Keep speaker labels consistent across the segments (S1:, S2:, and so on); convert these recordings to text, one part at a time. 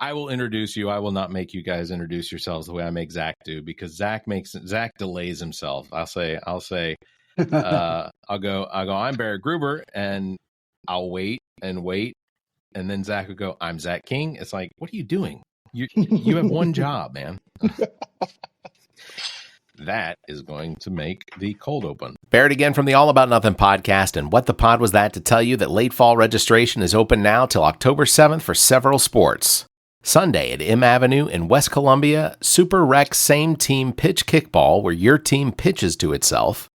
S1: I will introduce you. I will not make you guys introduce yourselves the way I make Zach do, because Zach delays himself. I'll say, I'll go, I'm Barrett Gruber, and I'll wait, and then Zach would go, I'm Zach King. It's like, what are you doing? You have one job, man. That is going to make the cold open. Barrett again from the All About Nothing podcast. And what the pod was that to tell you that late fall registration is open now till October 7th for several sports. Sunday at M Avenue in West Columbia, Super Rec Same Team Pitch Kickball, where your team pitches to itself.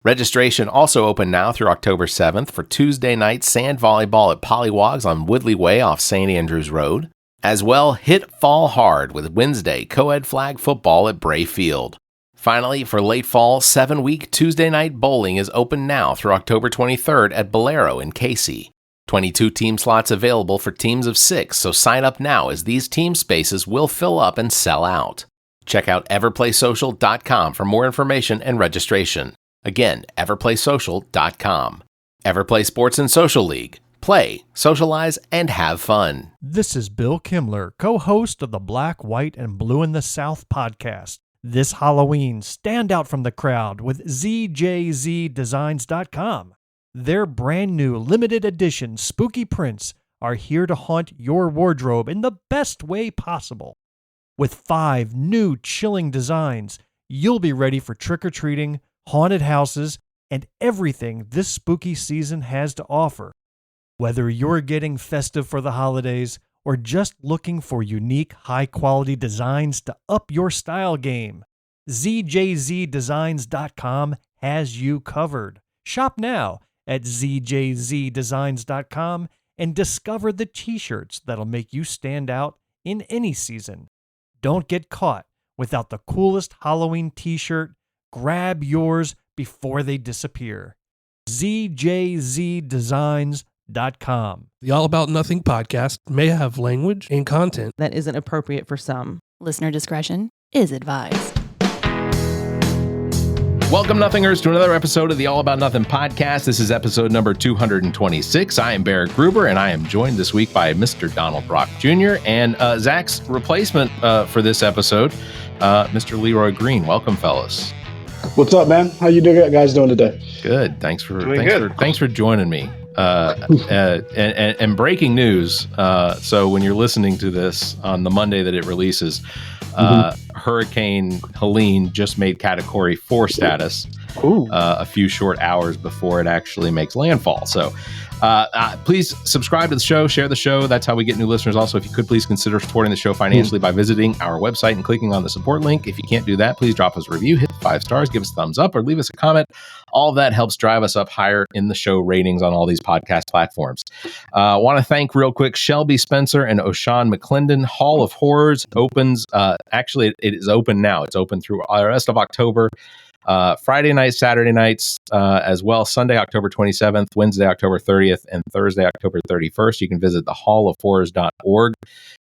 S1: Registration also open now through October 7th for Tuesday night sand volleyball at Pollywogs on Woodley Way off St. Andrews Road. As well, hit fall hard with Wednesday co-ed flag football at Bray Field. Finally, for late fall, 7-week Tuesday night bowling is open now through October 23rd at Bolero in Casey. 22 team slots available for teams of 6, so sign up now as these team spaces will fill up and sell out. Check out everplaysocial.com for more information and registration. Again, everplaysocial.com. Everplay Sports and Social League. Play, socialize, and have fun.
S2: This is Bill Kimler, co-host of the Black, White, and Blue in the South podcast. This Halloween, stand out from the crowd with ZJZDesigns.com. Their brand new limited edition spooky prints are here to haunt your wardrobe in the best way possible. With 5 new chilling designs, you'll be ready for trick-or-treating, haunted houses, and everything this spooky season has to offer. Whether you're getting festive for the holidays or just looking for unique, high-quality designs to up your style game, ZJZDesigns.com has you covered. Shop now at ZJZDesigns.com and discover the t-shirts that'll make you stand out in any season. Don't get caught without the coolest Halloween t-shirt. Grab yours before they disappear. ZJZDesigns.com.
S3: The All About Nothing podcast may have language and content
S4: that isn't appropriate for some.
S5: Listener discretion is advised.
S1: Welcome, Nothingers, to another episode of the All About Nothing podcast. This is episode number 226. I am Barrett Gruber, and I am joined this week by Mr. Donald Brock Jr. and Zach's replacement for this episode, Mr. Leroy Green. Welcome, fellas.
S6: What's up, man? How you guys doing today?
S1: Good. Thanks for joining me. And breaking news. So when you're listening to this on the Monday that it releases, Hurricane Helene just made Category 4 status a few short hours before it actually makes landfall. So please subscribe to the show, share the show. That's how we get new listeners. Also, if you could please consider supporting the show financially by visiting our website and clicking on the support link. If you can't do that, please drop us a review, hit 5 stars, give us a thumbs up, or leave us a comment. All of that helps drive us up higher in the show ratings on all these podcast platforms. I want to thank real quick Shelby Spencer and O'Shawn McClendon. Hall of Horrors opens. Actually, it is open now. It's open through the rest of October. Friday nights, Saturday nights, as well. Sunday, October 27th, Wednesday, October 30th, and Thursday, October 31st. You can visit thehalloforrors.org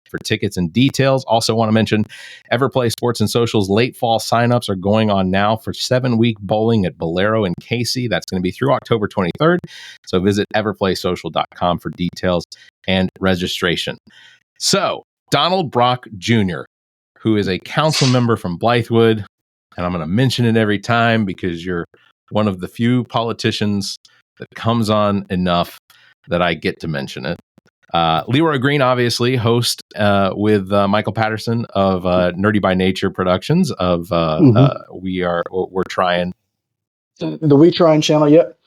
S1: for tickets and details. Also want to mention Everplay Sports and Social's late fall signups are going on now for 7-week bowling at Bolero in Casey. That's going to be through October 23rd. So visit everplaysocial.com for details and registration. So Donald Brock Jr., who is a council member from Blythewood, and I'm going to mention it every time because you're one of the few politicians that comes on enough that I get to mention it. Leroy Green, obviously, host with Michael Patterson of Nerdy by Nature Productions. We're trying
S6: the We Trying channel. Yep,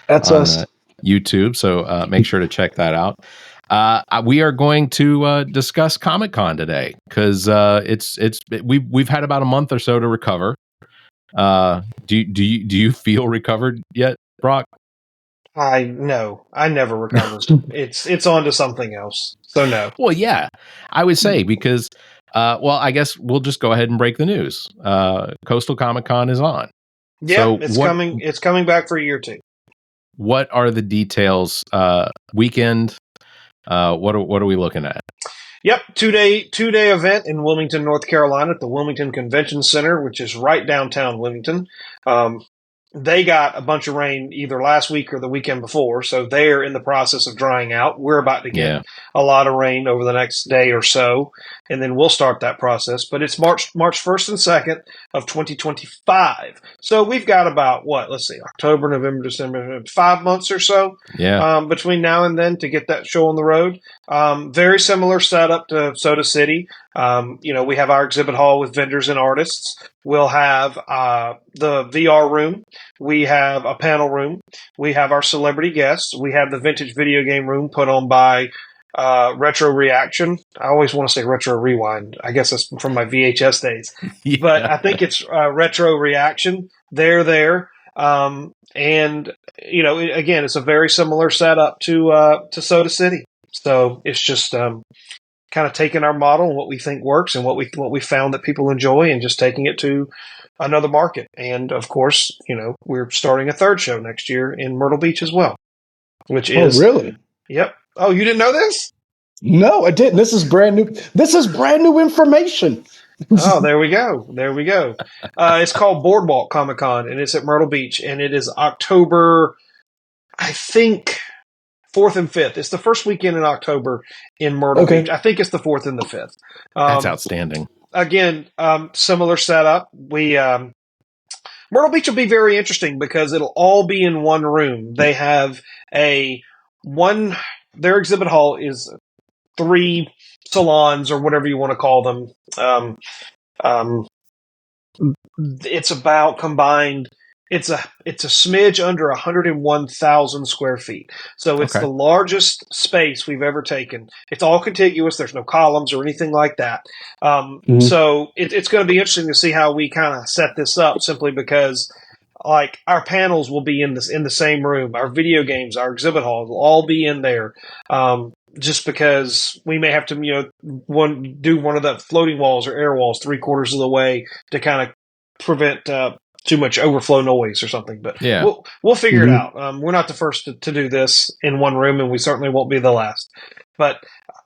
S6: that's
S1: on,
S6: us.
S1: YouTube. So make sure to check that out. We are going to discuss Comic-Con today because we've had about a month or so to recover. Do you feel recovered yet, Brock?
S7: No, I never recover. It's on to something else. So no.
S1: Well, yeah, I would say because I guess we'll just go ahead and break the news. Coastal Comic-Con is on.
S7: Yeah, so it's coming. It's coming back for a year or two.
S1: What are the details? Weekend. What are we looking at?
S7: Yep, two-day event in Wilmington, North Carolina at the Wilmington Convention Center, which is right downtown Wilmington. they got a bunch of rain either last week or the weekend before, so they're in the process of drying out. We're about to get a lot of rain over the next day or so, and then we'll start that process. But it's March 1st and 2nd of 2025. So we've got about, let's see, October, November, December, 5 months or so between now and then to get that show on the road. Very similar setup to Soda City. We have our exhibit hall with vendors and artists. We'll have the VR room. We have a panel room. We have our celebrity guests. We have the vintage video game room put on by Retro Reaction. I always want to say Retro Rewind. I guess that's from my VHS days. But I think it's Retro Reaction. They're there. Again, it's a very similar setup to Soda City. So it's just kind of taking our model and what we think works and what we found that people enjoy and just taking it to another market. And of course, we're starting a third show next year in Myrtle Beach as well, which is
S6: really?
S7: Yep. Oh, you didn't know this?
S6: No, I didn't. This is brand new. This is brand new information.
S7: Oh, there we go. It's called Boardwalk Comic Con, and it's at Myrtle Beach, and it is October, I think, 4th and 5th. It's the first weekend in October in Myrtle Beach. I think it's the 4th and the 5th.
S1: That's outstanding.
S7: Again, similar setup. Myrtle Beach will be very interesting because it'll all be in one room. They have their exhibit hall is 3 salons or whatever you want to call them. It's about combined. It's a smidge under 101,000 square feet. So it's the largest space we've ever taken. It's all contiguous. There's no columns or anything like that. So it's going to be interesting to see how we kind of set this up, simply because like our panels will be in the same room. Our video games, our exhibit halls will all be in there. Just because we may have to, do one of the floating walls or air walls 3/4 of the way to kind of prevent too much overflow noise or something. But we'll figure it out. We're not the first to do this in one room, and we certainly won't be the last. But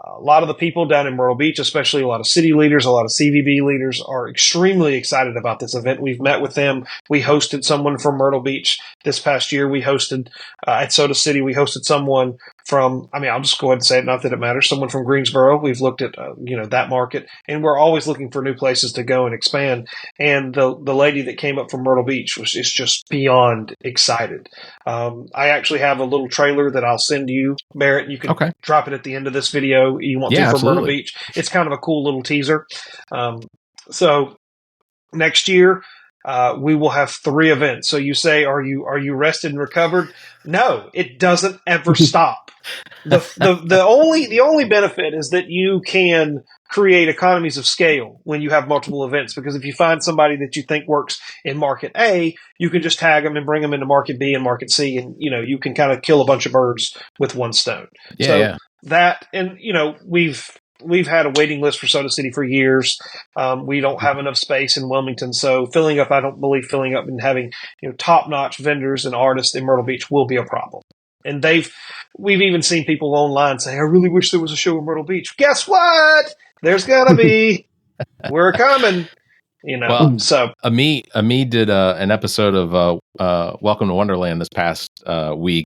S7: a lot of the people down in Myrtle Beach, especially a lot of city leaders, a lot of CVB leaders, are extremely excited about this event. We've met with them. We hosted someone from Myrtle Beach this past year. We hosted at Soda City. We hosted someone from, I'll just go ahead and say it, not that it matters, someone from Greensboro. We've looked at, that market, and we're always looking for new places to go and expand. And the lady that came up from Myrtle Beach is just beyond excited. I actually have a little trailer that I'll send you, Barrett. You can drop it at the end of this video. You want to from Myrtle Beach. It's kind of a cool little teaser. So next year, we will have 3 events. So you say, are you rested and recovered? No, it doesn't ever stop. The only benefit is that you can create economies of scale when you have multiple events, because if you find somebody that you think works in market A, you can just tag them and bring them into market B and market C, and you can kind of kill a bunch of birds with one stone. That, and we've had a waiting list for Soda City for years. We don't have enough space in Wilmington, so I don't believe filling up and having top-notch vendors and artists in Myrtle Beach will be a problem. And we've even seen people online say, "I really wish there was a show in Myrtle Beach." Guess what? There's gonna be. We're coming.
S1: Well,
S7: so
S1: Ami did an episode of Welcome to Wonderland this past week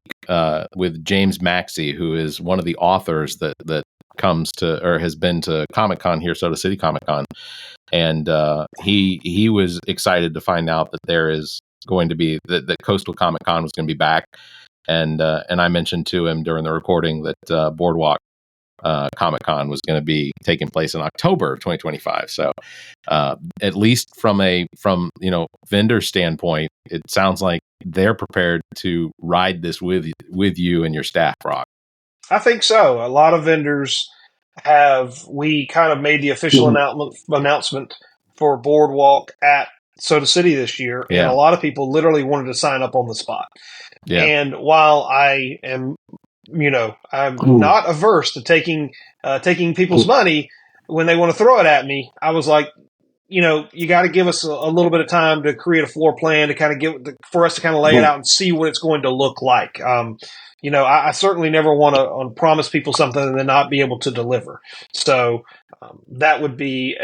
S1: with James Maxey, who is one of the authors that comes to or has been to Comic-Con here, Soda City Comic-Con, and he was excited to find out that there is going to be that Coastal Comic-Con was going to be back, and I mentioned to him during the recording that Boardwalk Comic-Con was going to be taking place in October of 2025. So at least from vendor standpoint, it sounds like they're prepared to ride this with you and your staff, Brock.
S7: I think so. A lot of vendors we kind of made the official announcement for Boardwalk at Soda City this year, and a lot of people literally wanted to sign up on the spot. And while I am I'm not averse to taking people's money when they want to throw it at me, I was like, you got to give us a little bit of time to create a floor plan to kind of for us to kind of lay it out and see what it's going to look like. I certainly never want to promise people something and then not be able to deliver. So that would be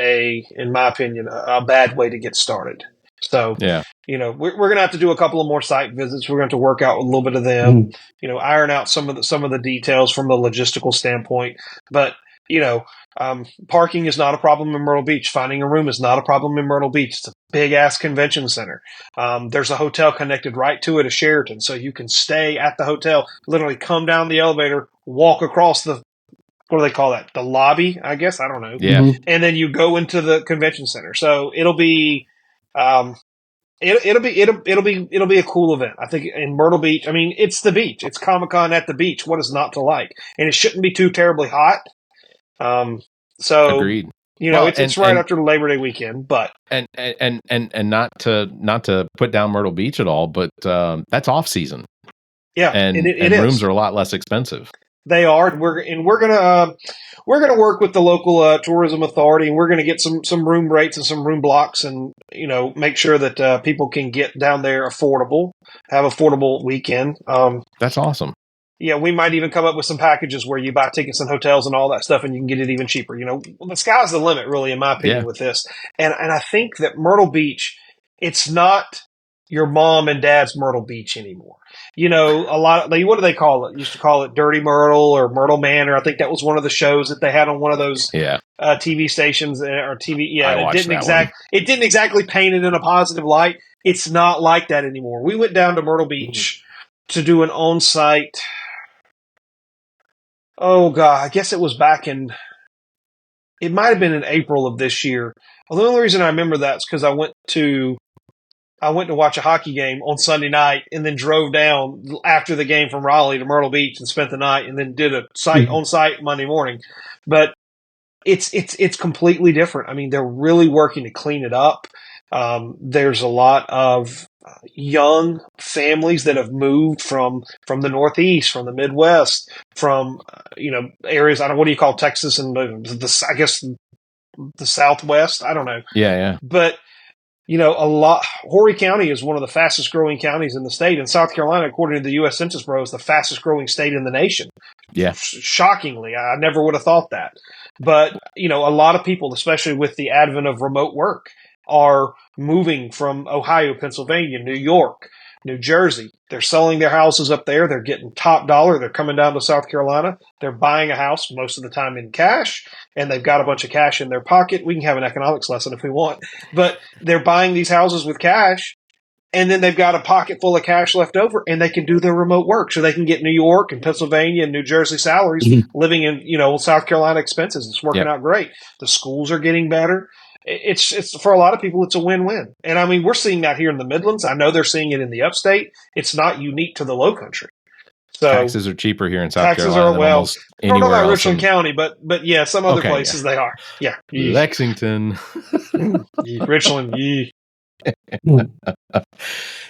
S7: in my opinion, a bad way to get started. So,
S1: yeah,
S7: we're going to have to do a couple of more site visits. We're going to work out a little bit of them, iron out some of the details from the logistical standpoint. But, parking is not a problem in Myrtle Beach. Finding a room is not a problem in Myrtle Beach. It's a big ass convention center. There's a hotel connected right to it, a Sheraton. So you can stay at the hotel, literally come down the elevator, walk across what do they call that? The lobby, I guess. I don't know.
S1: yeah.
S7: And then you go into the convention center. So it'll be, it'll be a cool event. I think in Myrtle Beach. I mean, it's the beach. It's Comic-Con at the beach. What is not to like? And it shouldn't be too terribly hot. So
S1: Agreed.
S7: It's right after the Labor Day weekend, but
S1: and not to put down Myrtle Beach at all, but that's off season.
S7: Yeah,
S1: and rooms are a lot less expensive.
S7: They are. We're gonna work with the local tourism authority, and we're gonna get some room rates and some room blocks, and make sure that people can get down there have affordable weekend.
S1: That's awesome.
S7: Yeah, we might even come up with some packages where you buy tickets and hotels and all that stuff, and you can get it even cheaper. The sky's the limit, really, in my opinion, with this. And I think that Myrtle Beach, it's not your mom and dad's Myrtle Beach anymore. A lot of what do they call it? Used to call it Dirty Myrtle or Myrtle Manor. I think that was one of the shows that they had on one of those TV stations or TV. Yeah, it didn't exactly paint it in a positive light. It's not like that anymore. We went down to Myrtle Beach to do an on-site. Oh God, I guess it was it might have been in April of this year. Well, the only reason I remember that is because I went to watch a hockey game on Sunday night and then drove down after the game from Raleigh to Myrtle Beach and spent the night and then did a on site Monday morning. But it's completely different. I mean, they're really working to clean it up. There's a lot of young families that have moved from the Northeast, from the Midwest, from areas. I don't know, what do you call Texas and I guess the Southwest. I don't know.
S1: Yeah.
S7: But Horry County is one of the fastest growing counties in the state, and South Carolina, according to the U.S. Census Bureau, is the fastest growing state in the nation.
S1: Yeah.
S7: Shockingly, I never would have thought that. But, a lot of people, especially with the advent of remote work, are moving from Ohio, Pennsylvania, New York, New Jersey. They're selling their houses up there. They're getting top dollar. They're coming down to South Carolina. They're buying a house most of the time in cash, and they've got a bunch of cash in their pocket. We can have an economics lesson if we want, but they're buying these houses with cash, and then they've got a pocket full of cash left over, and they can do their remote work. So they can get New York and Pennsylvania and New Jersey salaries living in, South Carolina expenses. It's working out great. The schools are getting better. It's for a lot of people, it's a win-win. And I mean, we're seeing that here in the Midlands. I know they're seeing it in the upstate. It's not unique to the Low Country. So
S1: taxes are cheaper here in South Carolina.
S7: Taxes are, well, I don't know about Richland
S1: in...
S7: County, but yeah, some other places they are. Yeah.
S1: Lexington.
S7: Richland.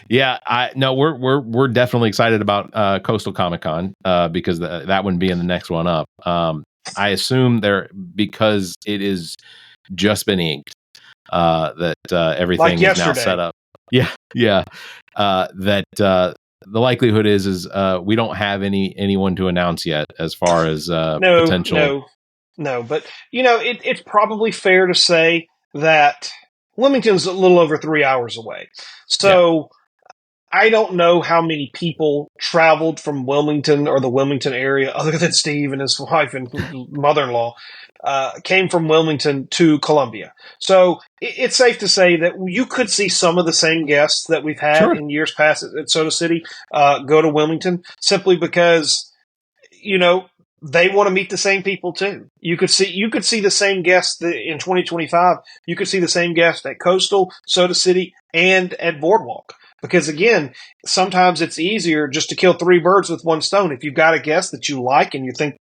S1: Yeah, we're definitely excited about Coastal Comic-Con because that one being the next one up. I assume because it is just been inked that everything is now set up. Yeah. That the likelihood is we don't have anyone to announce yet as far as potential.
S7: No, but it's probably fair to say that Wilmington's a little over 3 hours away. So I don't know how many people traveled from Wilmington or the Wilmington area, other than Steve and his wife and mother-in-law, came from Wilmington to Columbia. So it's safe to say that you could see some of the same guests that we've had in years past at Soda City go to Wilmington, simply because, they want to meet the same people too. You could see the same guests in 2025. You could see the same guests at Coastal, Soda City, and at Boardwalk. Because again, sometimes it's easier just to kill three birds with one stone. If you've got a guest that you like and you think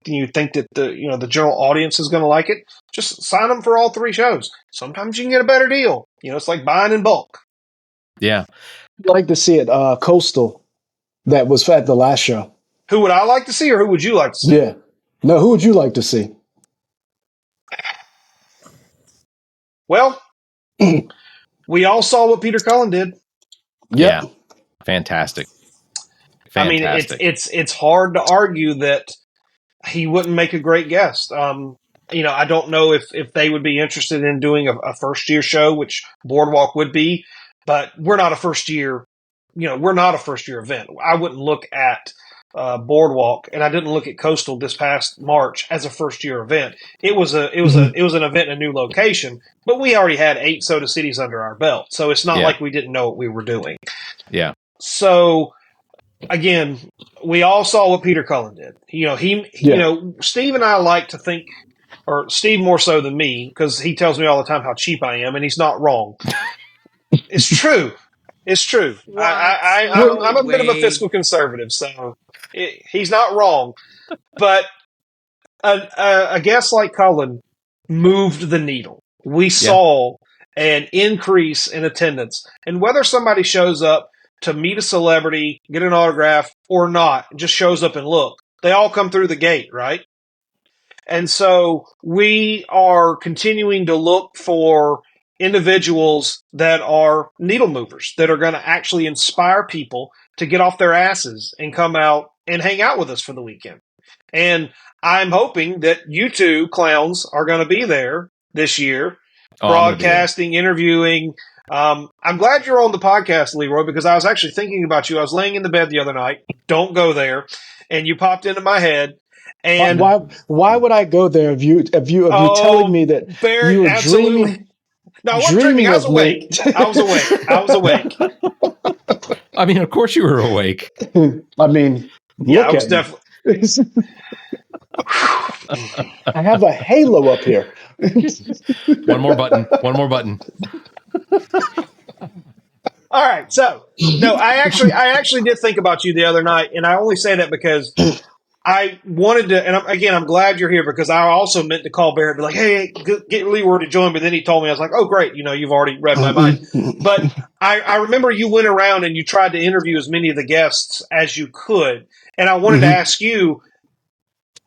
S7: that the general audience is going to like it, just sign them for all three shows. Sometimes you can get a better deal. It's like buying in bulk.
S1: Yeah,
S6: I'd like to see it. Coastal, that was at the last show.
S7: Who would I like to see, or who would you like to see?
S6: Yeah, no, who would you like to see?
S7: Well, we all saw what Peter Cullen did.
S1: Yeah. Fantastic.
S7: I mean, it's hard to argue that he wouldn't make a great guest. I don't know if they would be interested in doing a first year show, which Boardwalk would be. but we're not a first year. We're not a first year event. I wouldn't look at Boardwalk, and I didn't look at Coastal this past March as a first year event. It was an event in a new location, but we already had 8 Soda Cities under our belt, so it's not like we didn't know what we were doing.
S1: Yeah.
S7: So again, we all saw what Peter Cullen did. Steve and I like to think, or Steve more so than me, because he tells me all the time how cheap I am, and he's not wrong. It's true. It's true. I'm a bit of a fiscal conservative, so he's not wrong. But a guest like Cullen moved the needle. We saw an increase in attendance. And whether somebody shows up to meet a celebrity, get an autograph, or not, just shows up and look, they all come through the gate, right? And so we are continuing to look for individuals that are needle movers, that are going to actually inspire people to get off their asses and come out and hang out with us for the weekend. And I'm hoping that you two clowns are going to be there this year, broadcasting, interviewing. I'm glad you're on the podcast, Leroy, because I was actually thinking about you. I was laying in the bed the other night. Don't go there. And you popped into my head. And
S6: why would I go there if you telling me that
S7: Barrett,
S6: you were
S7: absolutely.
S6: dreaming?
S7: No, I wasn't dreaming. I was awake. I was awake.
S1: I mean, of course you were awake.
S6: I mean,
S7: I was definitely.
S6: I have a halo up here.
S1: One more button.
S7: All right. So, no, I actually did think about you the other night, and I only say that because I wanted to, and I'm glad you're here, because I also meant to call Barrett and be like, hey, get Leroy to join, but then he told me, I was like, oh, great, you've already read my mind. But I remember you went around and you tried to interview as many of the guests as you could, and I wanted to ask you,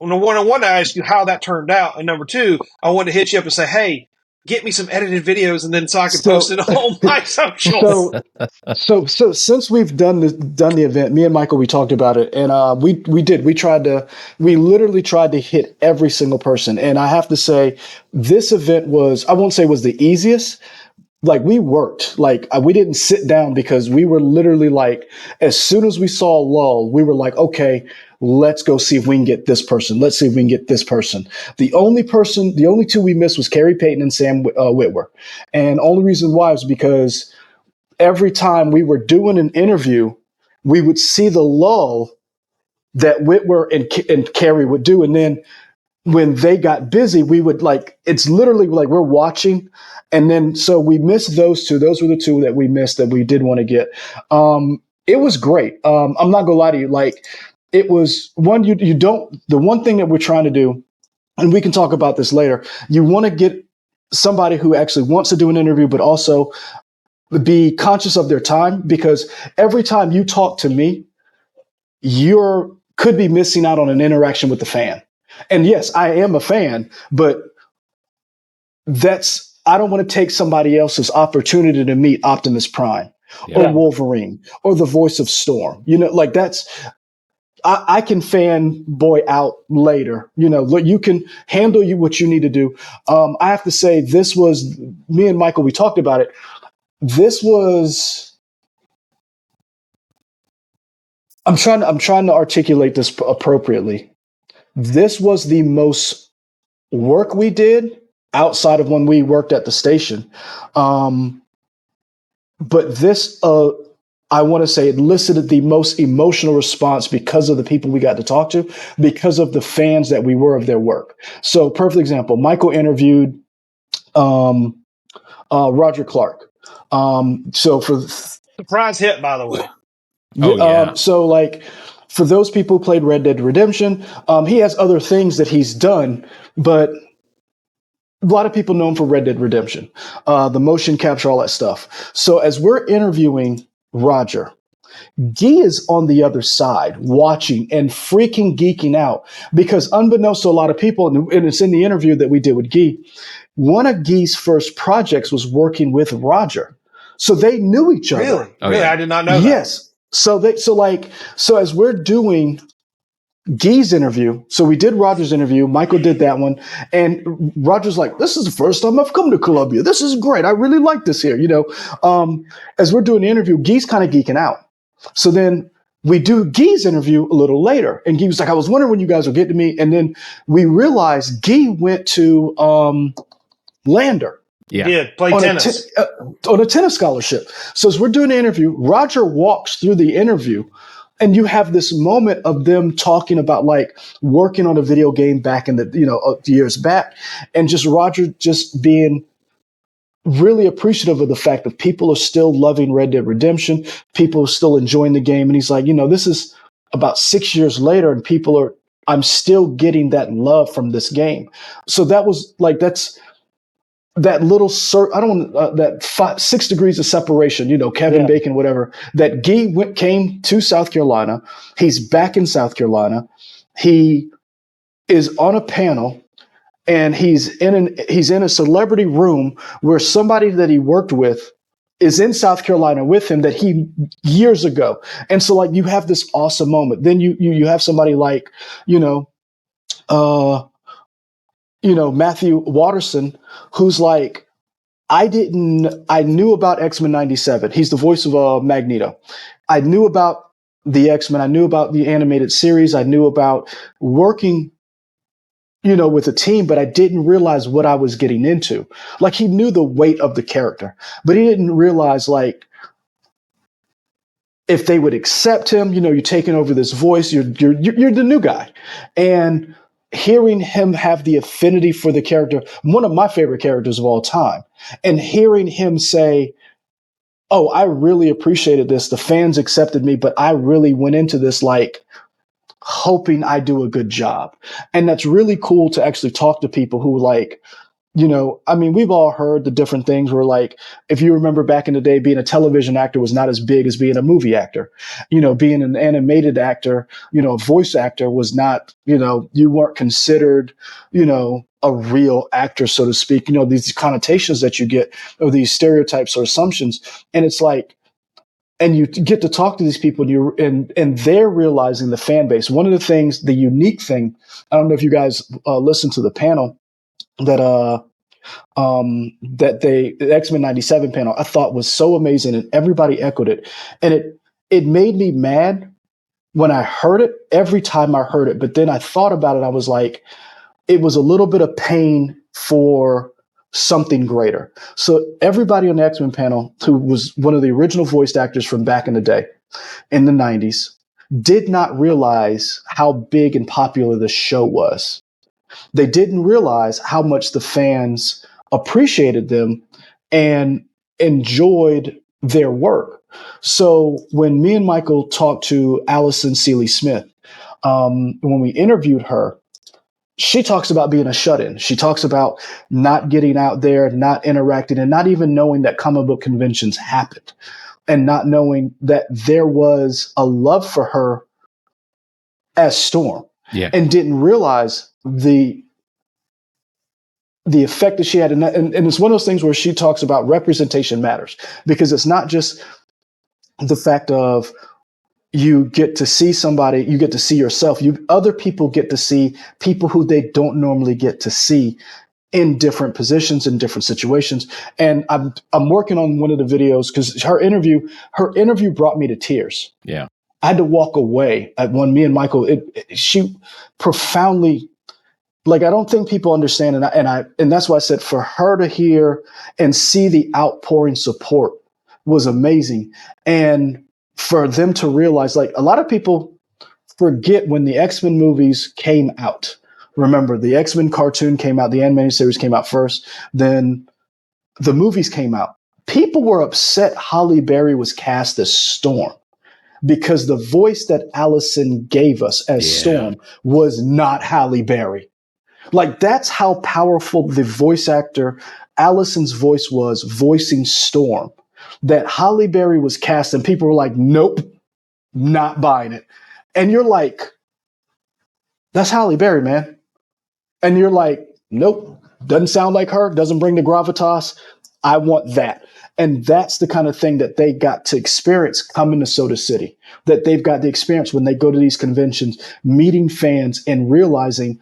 S7: number one, to ask you how that turned out, and number two, I wanted to hit you up and say, hey, get me some edited videos, and then so I can post it on my socials.
S6: So since we've done the event, me and Michael, we talked about it, and we literally tried to hit every single person. And I have to say, this event was, I won't say was the easiest. Like, we worked, we didn't sit down, because we were literally like, as soon as we saw a lull, we were like, okay, let's go see if we can get this person. Let's see if we can get this person. The only two we missed was Carrie Payton and Sam Witwer. And only reason why is because every time we were doing an interview, we would see the lull that Witwer and Carrie would do. And then when they got busy, we would it's literally like we're watching. And then, so we missed those two. Those were the two that we missed that we did want to get. It was great. I'm not gonna lie to you. It was one, the one thing that we're trying to do, and we can talk about this later, you want to get somebody who actually wants to do an interview, but also be conscious of their time, because every time you talk to me, could be missing out on an interaction with the fan. And yes, I am a fan, but I don't want to take somebody else's opportunity to meet Optimus Prime or Wolverine or the voice of Storm. I can fanboy out later. You can handle what you need to do. I have to say, this was, me and Michael, we talked about it. This was, I'm trying to articulate this appropriately. This was the most work we did outside of when we worked at the station. But this, I want to say, it elicited the most emotional response because of the people we got to talk to, because of the fans that we were of their work. So, perfect example, Michael interviewed Roger Clark. So for
S7: surprise hit, by the way.
S6: For those people who played Red Dead Redemption, he has other things that he's done, but a lot of people know him for Red Dead Redemption, the motion capture, all that stuff. So as we're interviewing Roger, Guy is on the other side watching and freaking geeking out, because unbeknownst to a lot of people, and it's in the interview that we did with Guy, one of Guy's first projects was working with Roger. So they knew each other.
S7: Really? Oh, really? Yeah. I did not know that.
S6: Yes. So as we're doing Guy's interview. So we did Roger's interview. Michael did that one. And Roger's like, this is the first time I've come to Columbia. This is great. I really like this here. As we're doing the interview, Guy's kind of geeking out. So then we do Guy's interview a little later. And Guy was like, I was wondering when you guys would get to me. And then we realized Guy went to Lander.
S7: Yeah, play tennis.
S6: On a tennis scholarship. So as we're doing the interview, Roger walks through the interview, and you have this moment of them talking about like working on a video game back in the years back, and just Roger just being really appreciative of the fact that people are still loving Red Dead Redemption, people are still enjoying the game, and he's like, this is about 6 years later, and I'm still getting that love from this game. So that was like that little that 6 degrees of separation, Kevin Bacon, whatever, that Guy came to South Carolina. He's back in South Carolina. He is on a panel, and he's in a celebrity room where somebody that he worked with is in South Carolina with him that he years ago. And so like you have this awesome moment. Then you have somebody like, Matthew Watterson, who's like, I knew about X-Men 97. He's the voice of Magneto. I knew about the X-Men. I knew about the animated series. I knew about working, with a team, but I didn't realize what I was getting into. Like he knew the weight of the character, but he didn't realize like if they would accept him, you're taking over this voice, you're the new guy. And hearing him have the affinity for the character, one of my favorite characters of all time, and hearing him say, oh, I really appreciated this. The fans accepted me, but I really went into this like hoping I do a good job. And that's really cool to actually talk to people who like, we've all heard the different things where like, if you remember back in the day, being a television actor was not as big as being a movie actor. Being an animated actor, a voice actor was not, you weren't considered, a real actor, so to speak. These connotations that you get, or these stereotypes or assumptions. And it's like, and you get to talk to these people, and they're realizing the fan base. One of the things, the unique thing, I don't know if you guys listened to the panel that the X-Men 97 panel, I thought was so amazing, and everybody echoed it. And it made me mad when I heard it, every time I heard it. But then I thought about it, I was like, it was a little bit of pain for something greater. So everybody on the X-Men panel, who was one of the original voice actors from back in the day, in the 90s, did not realize how big and popular the show was. They didn't realize how much the fans appreciated them and enjoyed their work. So when me and Michael talked to Allison Seeley Smith, when we interviewed her, she talks about being a shut-in. She talks about not getting out there, not interacting, and not even knowing that comic book conventions happened, and not knowing that there was a love for her as Storm, and didn't realize the effect that she had. And it's one of those things where she talks about representation matters, because it's not just the fact of you get to see somebody, you get to see yourself. Other people get to see people who they don't normally get to see in different positions, in different situations. And I'm working on one of the videos, because her interview brought me to tears.
S1: Yeah.
S6: I had to walk away at one. Me and Michael, she profoundly, like, I don't think people understand. And that's why I said, for her to hear and see the outpouring support was amazing. And for them to realize, like, a lot of people forget when the X-Men movies came out. Remember, the X-Men cartoon came out, the animated series came out first, then the movies came out. People were upset Halle Berry was cast as Storm, because the voice that Allison gave us as Storm was not Halle Berry. Like, that's how powerful the voice actor, Allison's voice was voicing Storm, that Halle Berry was cast, and people were like, nope, not buying it. And you're like, that's Halle Berry, man. And you're like, nope, doesn't sound like her, doesn't bring the gravitas. I want that. And that's the kind of thing that they got to experience coming to Soda City, that they've got the experience when they go to these conventions, meeting fans and realizing,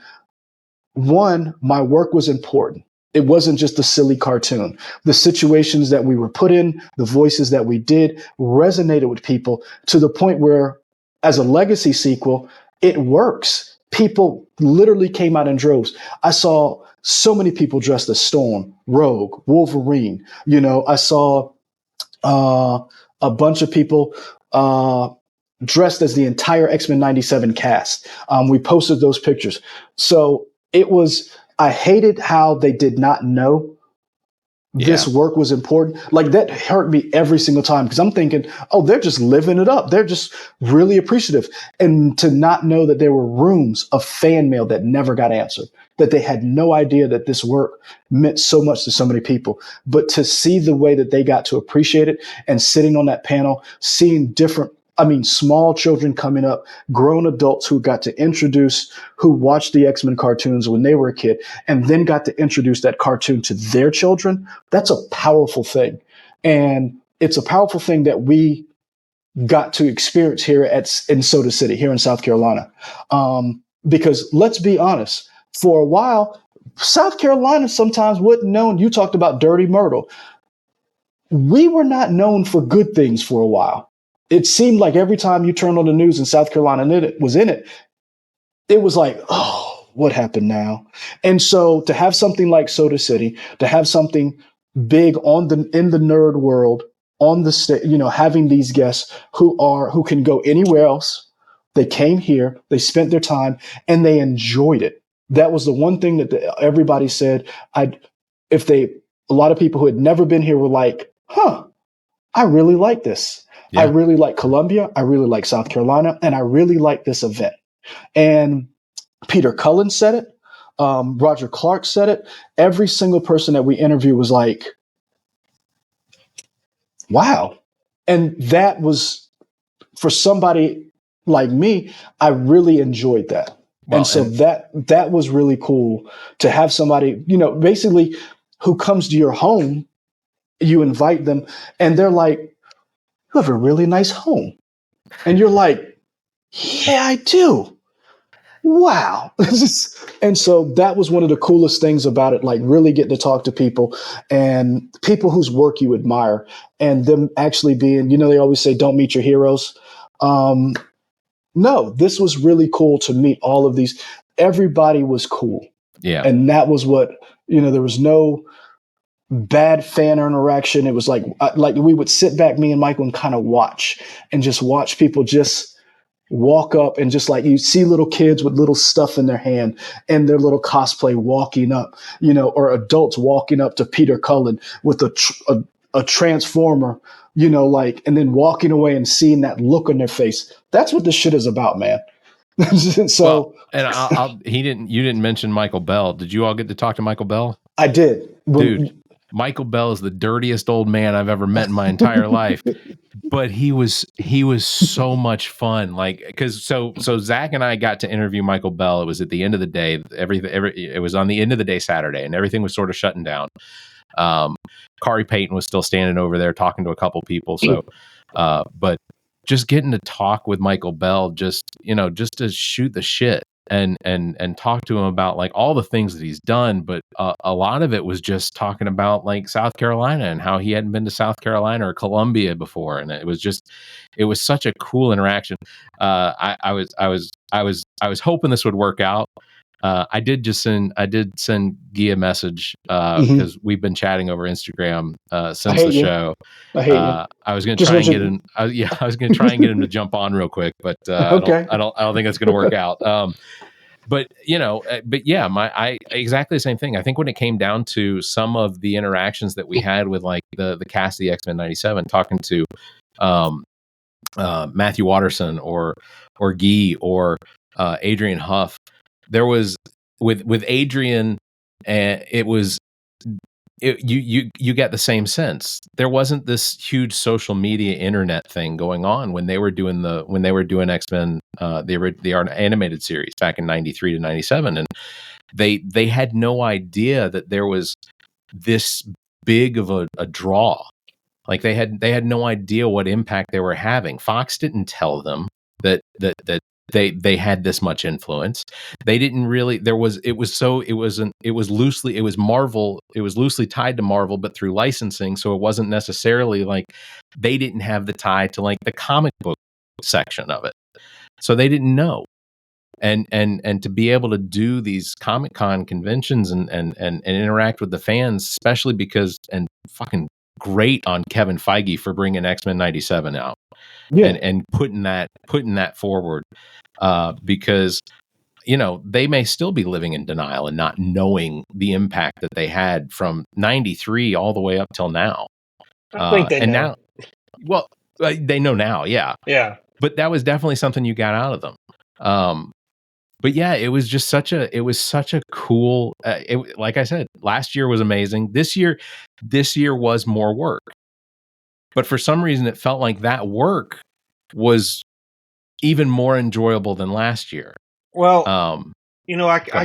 S6: one, my work was important. It wasn't just a silly cartoon. The situations that we were put in, the voices that we did resonated with people to the point where, as a legacy sequel, it works. People literally came out in droves. I saw so many people dressed as Storm, Rogue, Wolverine. I saw a bunch of people dressed as the entire X-Men 97 cast. We posted those pictures. So I hated how they did not know this work was important. Like, that hurt me every single time, because I'm thinking, oh, they're just living it up. They're just really appreciative. And to not know that there were rooms of fan mail that never got answered, that they had no idea that this work meant so much to so many people. But to see the way that they got to appreciate it, and sitting on that panel, seeing small children coming up, grown adults who watched the X-Men cartoons when they were a kid, and then got to introduce that cartoon to their children. That's a powerful thing. And it's a powerful thing that we got to experience here in Soda City, here in South Carolina. Because let's be honest, for a while, South Carolina sometimes wasn't known. You talked about Dirty Myrtle. We were not known for good things for a while. It seemed like every time you turned on the news and South Carolina was in it, it was like, oh, what happened now? And so to have something like Soda City, to have something big in the nerd world, on the stage, having these guests who can go anywhere else. They came here, they spent their time, and they enjoyed it. That was the one thing that everybody said. A lot of people who had never been here were like, I really like this. Yeah. I really like Columbia. I really like South Carolina. And I really like this event. And Peter Cullen said it. Roger Clark said it. Every single person that we interviewed was like, wow. And that was, for somebody like me, I really enjoyed that. Well, and so that was really cool to have somebody, basically who comes to your home, you invite them, and they're like, you have a really nice home. And you're like, yeah, I do. Wow. And so that was one of the coolest things about it, like really getting to talk to people, and people whose work you admire, and them actually being, they always say, don't meet your heroes. No, this was really cool to meet all of these. Everybody was cool.
S1: Yeah.
S6: And that was what, there was no bad fan interaction. It was like we would sit back, me and Michael, and kind of watch people just walk up, and just like you see little kids with little stuff in their hand and their little cosplay walking up, or adults walking up to Peter Cullen with a transformer, and then walking away and seeing that look on their face. That's what this shit is about, man. So,
S1: you didn't mention Michael Bell. Did you all get to talk to Michael Bell?
S6: I did.
S1: Dude, Michael Bell is the dirtiest old man I've ever met in my entire life. But he was so much fun. Like, because so Zach and I got to interview Michael Bell. It was at the end of the day. It was on the end of the day Saturday, and everything was sort of shutting down. Kari Payton was still standing over there talking to a couple people. So, but just getting to talk with Michael Bell, just to shoot the shit and talk to him about like all the things that he's done. But a lot of it was just talking about like South Carolina and how he hadn't been to South Carolina or Columbia before. And it was such a cool interaction. I was hoping this would work out. I did send Guy a message because we've been chatting over Instagram since the show.
S6: I hate you.
S1: I was going to try and get him. I was going to try and get him to jump on real quick, but
S6: okay.
S1: I don't think that's going to work out. But exactly the same thing. I think when it came down to some of the interactions that we had with like the cast of the X-Men 97, talking to Matthew Watterson or Guy or Adrian Huff. There was with Adrian, you get the same sense. There wasn't this huge social media internet thing going on when they were doing X-Men, the animated series back in 93 to 97, and they had no idea that there was this big of a draw Like they had no idea what impact they were having. Fox didn't tell them that they had this much influence. They didn't really. It was loosely tied to Marvel, but through licensing, so it wasn't necessarily like they didn't have the tie to like the comic book section of it. So they didn't know. And to be able to do these Comic-Con conventions and interact with the fans, especially because, and fucking great on Kevin Feige for bringing X-Men 97 out and putting that forward, because they may still be living in denial and not knowing the impact that they had from 93 all the way up till now.
S7: I think they know.
S1: Now, well, they know now, yeah. But that was definitely something you got out of them. But yeah, it was such a cool, like I said, last year was amazing. This year was more work, but for some reason it felt like that work was even more enjoyable than last year.
S7: Well, I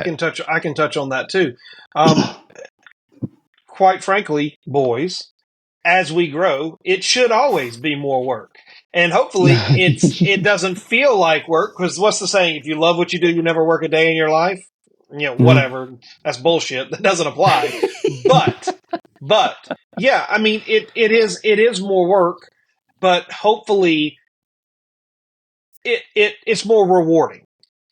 S7: can touch on that too. Quite frankly, boys, as we grow, it should always be more work. And hopefully it doesn't feel like work, because what's the saying? If you love what you do, you never work a day in your life. Whatever. That's bullshit. That doesn't apply. But yeah, I mean, it is more work, but hopefully it's more rewarding.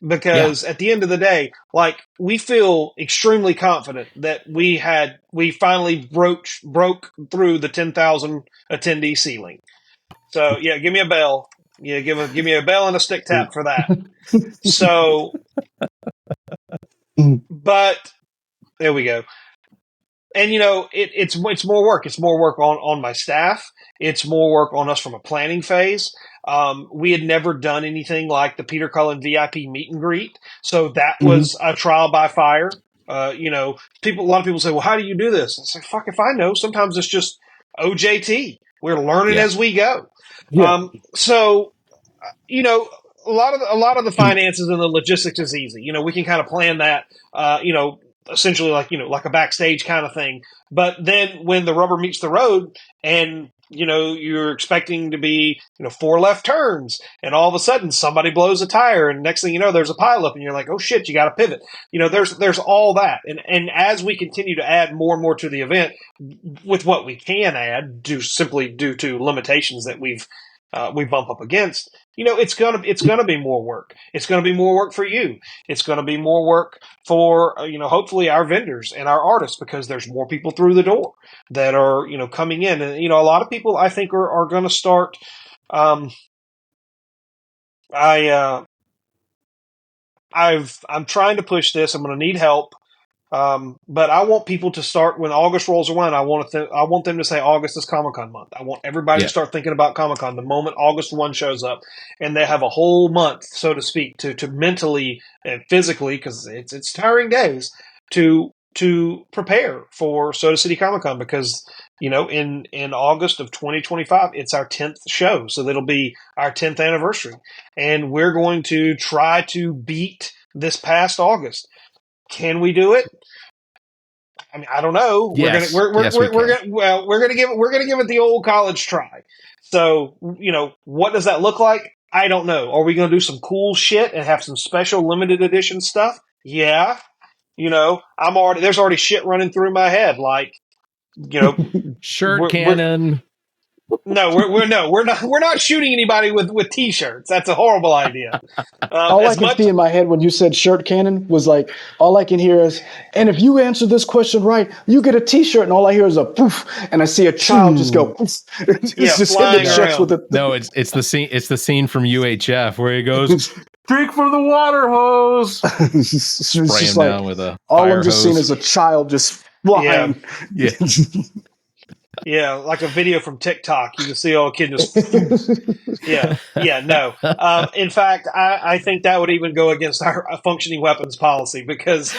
S7: Because at the end of the day, like, we feel extremely confident that we finally broke through the 10,000 attendee ceiling. So yeah, give me a bell. Yeah, give me a bell and a stick tap for that. So, but there we go. And it's more work. It's more work on my staff. It's more work on us from a planning phase. We had never done anything like the Peter Cullen VIP meet and greet, so that was a trial by fire. A lot of people say, "Well, how do you do this?" I say, "Fuck if I know." Sometimes it's just OJT. We're learning as we go.
S6: Yeah.
S7: So, a lot of the finances and the logistics is easy. We can kind of plan that. Essentially like a backstage kind of thing. But then when the rubber meets the road and, you're expecting to be, 4 left turns, and all of a sudden somebody blows a tire, and next thing you know, there's a pileup, and you're like, oh shit, you got to pivot. There's all that. And as we continue to add more and more to the event with what we can add simply due to limitations that we bump up against, it's gonna be more work. It's gonna be more work for you. It's gonna be more work for hopefully our vendors and our artists, because there's more people through the door that are coming in, and a lot of people I think are gonna start. I'm trying to push this. I'm gonna need help. But I want people to start when August rolls around. I want them to say August is Comic-Con month. I want everybody to start thinking about Comic-Con the moment August 1 shows up, and they have a whole month, so to speak, to mentally and physically, because it's tiring days, to prepare for Soda City Comic-Con, because in August of 2025 it's our 10th show, so that'll be our 10th anniversary, and we're going to try to beat this past August. Can we do it? I mean, I don't know.
S1: Yes.
S7: We're gonna give it the old college try. So, what does that look like? I don't know. Are we gonna do some cool shit and have some special limited edition stuff? Yeah. There's already shit running through my head, like,
S1: shirt cannon.
S7: We're not shooting anybody with t-shirts. That's a horrible idea.
S6: All I can see in my head when you said shirt cannon was like, all I can hear is, and if you answer this question right, you get a t-shirt, and all I hear is a poof, and I see a child just go poof.
S7: Flying around.
S1: No, it's the scene. It's the scene from UHF where he goes, "Drink from the water hose." Spray him down with a
S6: all
S1: fire
S6: I'm just
S1: hose.
S6: seeing is a child just flying.
S1: Yeah.
S7: Yeah, like a video from TikTok. You can see all kid just. No. In fact, I think that would even go against our functioning weapons policy, because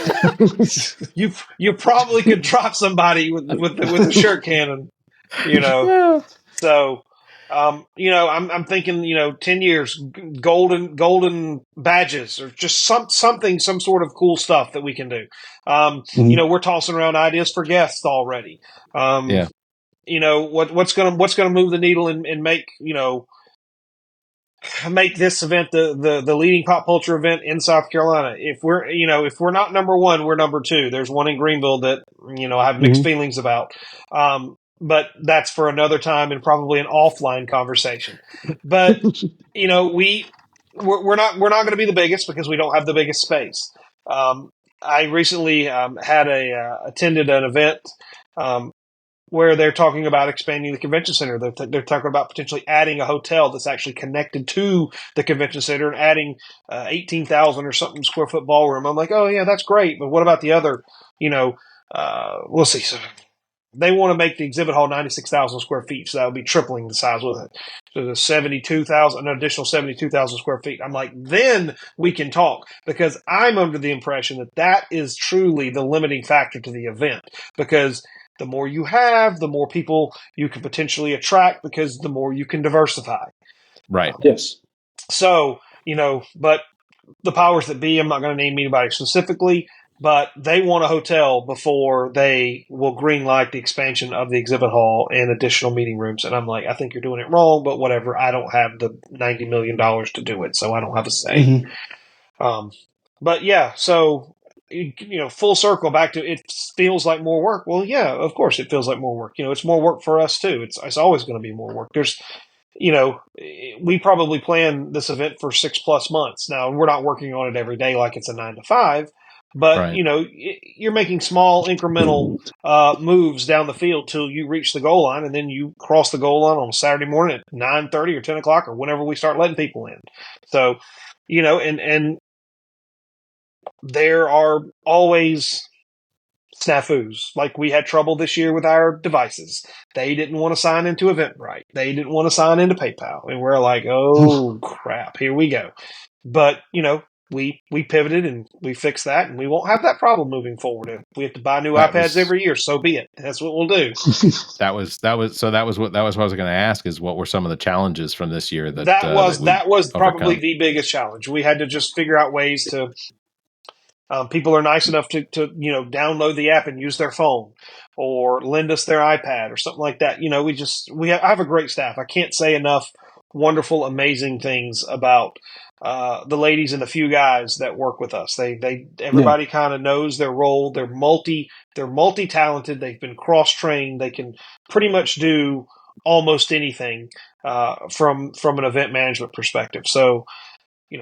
S7: you probably could drop somebody with a shirt cannon.
S1: Yeah.
S7: So, I'm thinking, 10 years, golden badges, or just some sort of cool stuff that we can do. We're tossing around ideas for guests already. what's gonna move the needle and make make this event the leading pop culture event in South Carolina. If we're not number one, we're number two. There's one in Greenville that I have mixed feelings about. But that's for another time and probably an offline conversation. But we're not going to be the biggest because we don't have the biggest space. I recently attended an event where they're talking about expanding the convention center. They're talking about potentially adding a hotel that's actually connected to the convention center and adding 18,000 or something square foot ballroom. I'm like, oh yeah, that's great, but what about the other? We'll see. So they want to make the exhibit hall 96,000 square feet, so that would be tripling the size with it. So the 72,000, an additional 72,000 square feet. I'm like, then we can talk, because I'm under the impression that is truly the limiting factor to the event, because the more you have, the more people you can potentially attract, because the more you can diversify.
S1: Right.
S6: Yes.
S7: So, but the powers that be, I'm not going to name anybody specifically, but they want a hotel before they will greenlight the expansion of the exhibit hall and additional meeting rooms. And I'm like, I think you're doing it wrong, but whatever. I don't have the $90 million to do it, so I don't have a say. But yeah, so full circle back to, it feels like more work. Well, yeah, of course it feels like more work. It's more work for us too. It's always going to be more work. There's, we probably plan this event for 6+ months. Now, we're not working on it every day like it's a 9 to 5, but
S1: right.
S7: You're making small incremental moves down the field till you reach the goal line, and then you cross the goal line on Saturday morning at 9:30 or 10 o'clock or whenever we start letting people in. So, and there are always snafus. Like, we had trouble this year with our devices. They didn't want to sign into Eventbrite. They didn't want to sign into PayPal. And we're like, oh, crap, here we go. But, we pivoted and we fixed that, and we won't have that problem moving forward. If we have to buy new iPads every year, so be it. That's what we'll do.
S1: That was what I was going to ask, is what were some of the challenges from this year
S7: that was probably the biggest challenge. We had to just figure out ways to people are nice enough to download the app and use their phone, or lend us their iPad or something like that. I have a great staff. I can't say enough wonderful, amazing things about the ladies and the few guys that work with us. Everybody kind of knows their role. They're multi-talented. They've been cross-trained. They can pretty much do almost anything from an event management perspective. So,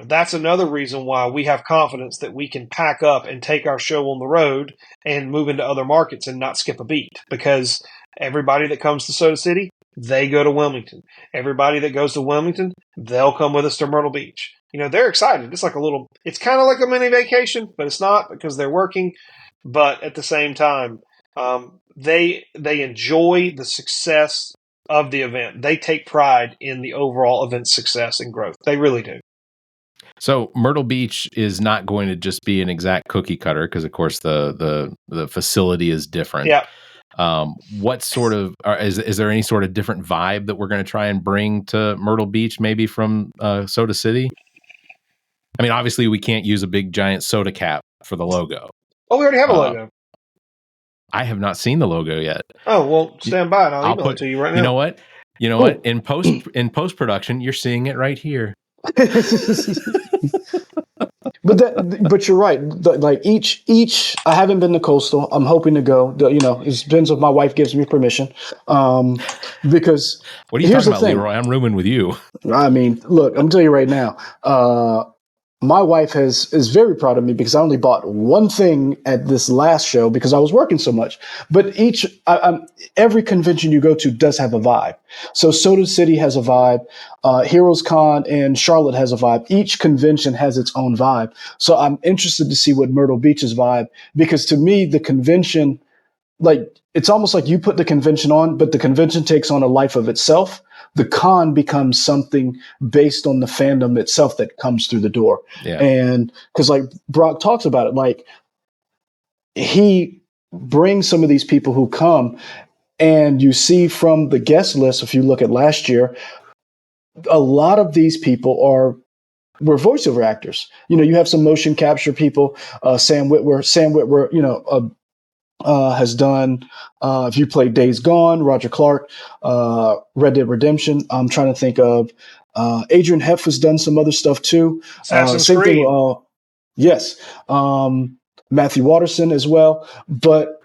S7: that's another reason why we have confidence that we can pack up and take our show on the road and move into other markets and not skip a beat, because everybody that comes to Soda City, they go to Wilmington. Everybody that goes to Wilmington, they'll come with us to Myrtle Beach. They're excited. It's kind of like a mini vacation, but it's not, because they're working. But at the same time, they enjoy the success of the event. They take pride in the overall event success and growth. They really do.
S1: So Myrtle Beach is not going to just be an exact cookie cutter, because of course the facility is different.
S7: Yeah.
S1: What sort of is there any sort of different vibe that we're going to try and bring to Myrtle Beach, maybe from Soda City? I mean, obviously we can't use a big giant soda cap for the logo.
S7: Oh, we already have a logo.
S1: I have not seen the logo yet.
S7: Oh, well, stand by and I'll email it to you right now.
S1: You know what? In post production, you're seeing it right here.
S6: But you're right. Like each, I haven't been to Coastal. I'm hoping to go. It depends if my wife gives me permission. Because
S1: what are you talking about, Leroy? I'm rooming with you.
S6: I mean, look, I'm telling you right now. My wife is very proud of me, because I only bought one thing at this last show because I was working so much. But every convention you go to does have a vibe. So Soda City has a vibe. Heroes Con and Charlotte has a vibe. Each convention has its own vibe. So I'm interested to see what Myrtle Beach's vibe, because to me, the convention, like, it's almost like you put the convention on, but the convention takes on a life of itself. The con becomes something based on the fandom itself that comes through the door.
S1: Yeah.
S6: And because, like, Brock talks about it, like, he brings some of these people who come, and you see from the guest list, if you look at last year, a lot of these people were voiceover actors. You have some motion capture people, Sam Witwer, has done. If you played Days Gone, Roger Clark, Red Dead Redemption. I'm trying to think of Adrian Heff has done some other stuff too.
S7: Assassin's
S6: Same thing.
S7: Creed.
S6: Yes, Matthew Watterson as well. But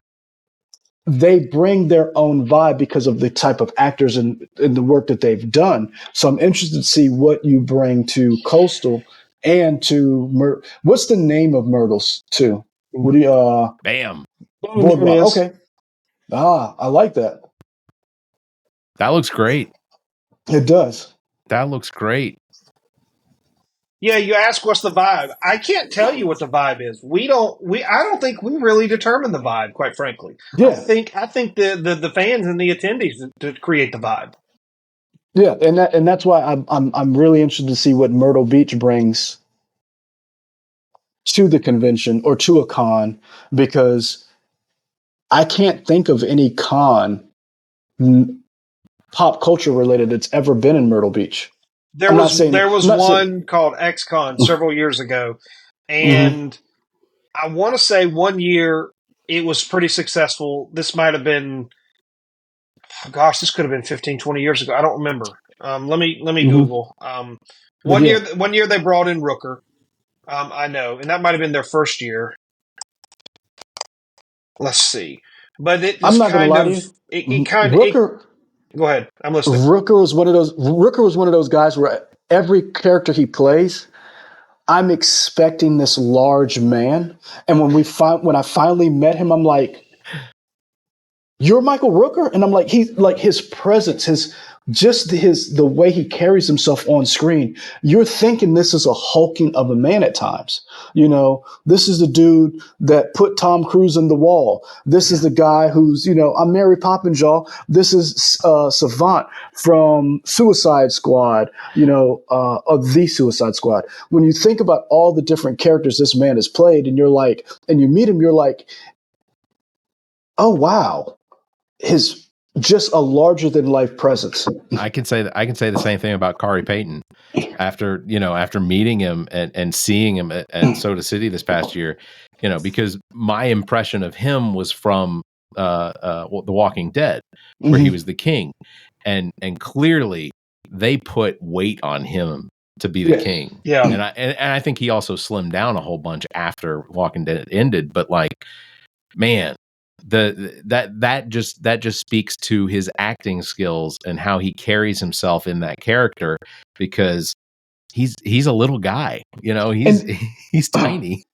S6: they bring their own vibe because of the type of actors and the work that they've done. So I'm interested to see what you bring to Coastal and to what's the name of Myrtles too? What do you
S1: Bam.
S6: Boardwalk? Okay. I like that.
S1: That looks great.
S6: It does.
S1: That looks great.
S7: Yeah, you ask what's the vibe. I can't tell you what the vibe is. I don't think we really determine the vibe, quite frankly.
S6: Yeah.
S7: I think the fans and the attendees to create the vibe.
S6: Yeah, and that's why I'm really interested to see what Myrtle Beach brings to the convention or to a con, because I can't think of any con pop culture related that's ever been in Myrtle Beach.
S7: There was one called XCon several years ago, and I want to say one year it was pretty successful. This might have been, gosh, this could have been 15, 20 years ago. I don't remember. Let me Google. One year they brought in Rooker. I know, and that might have been their first year. Let's see, but
S6: I'm not going to lie to you. Rooker.
S7: Go ahead. I'm listening.
S6: Rooker was one of those guys where every character he plays, I'm expecting this large man, and when I finally met him, I'm like, "You're Michael Rooker," and I'm like, his presence, the way he carries himself on screen. You're thinking this is a hulking of a man at times. This is the dude that put Tom Cruise in the wall. This is the guy who's, I'm Mary Poppins, y'all. This is Savant from Suicide Squad, of the Suicide Squad. When you think about all the different characters this man has played, and you meet him, you're like, oh, wow. His just a larger than life presence.
S1: I can say the same thing about Kari Payton. After meeting him and seeing him at Soda City this past year, because my impression of him was from The Walking Dead, where he was the king, and clearly they put weight on him to be the king.
S7: Yeah,
S1: and I think he also slimmed down a whole bunch after Walking Dead ended. But like, man, that just speaks to his acting skills and how he carries himself in that character, because he's a little guy, he's tiny.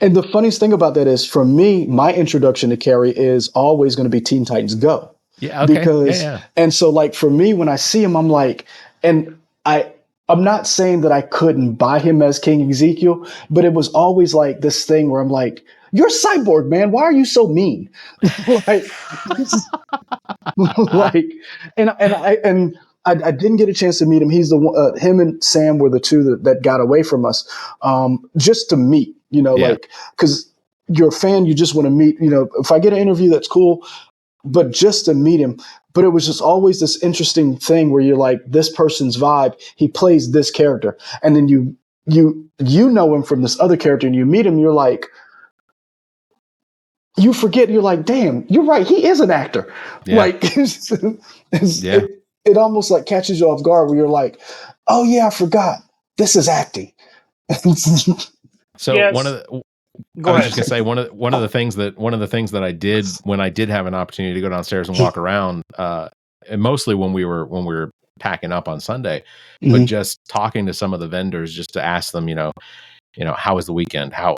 S6: And the funniest thing about that is, for me, my introduction to Carrie is always going to be Teen Titans Go.
S1: Yeah, okay.
S6: Because and so, like, for me, when I see him, I'm like, and I'm not saying that I couldn't buy him as King Ezekiel, but it was always like this thing where I'm like, you're Cyborg, man. Why are you so mean? like, I didn't get a chance to meet him. He's the one, him and Sam were the two that got away from us, just to meet, like, because you're a fan, you just want to meet, if I get an interview, that's cool, but just to meet him. But it was just always this interesting thing where you're like, this person's vibe, he plays this character. And then you know him from this other character, and you meet him, you're like, you forget, you're like, damn, you're right, he is an actor. Yeah. Like, it almost like catches you off guard where you're like, oh yeah, I forgot, this is acting.
S1: So
S7: yes.
S1: I was just gonna say one of the things that I did when I did have an opportunity to go downstairs and walk around, and mostly when we were packing up on Sunday, but just talking to some of the vendors, just to ask them, how was the weekend? How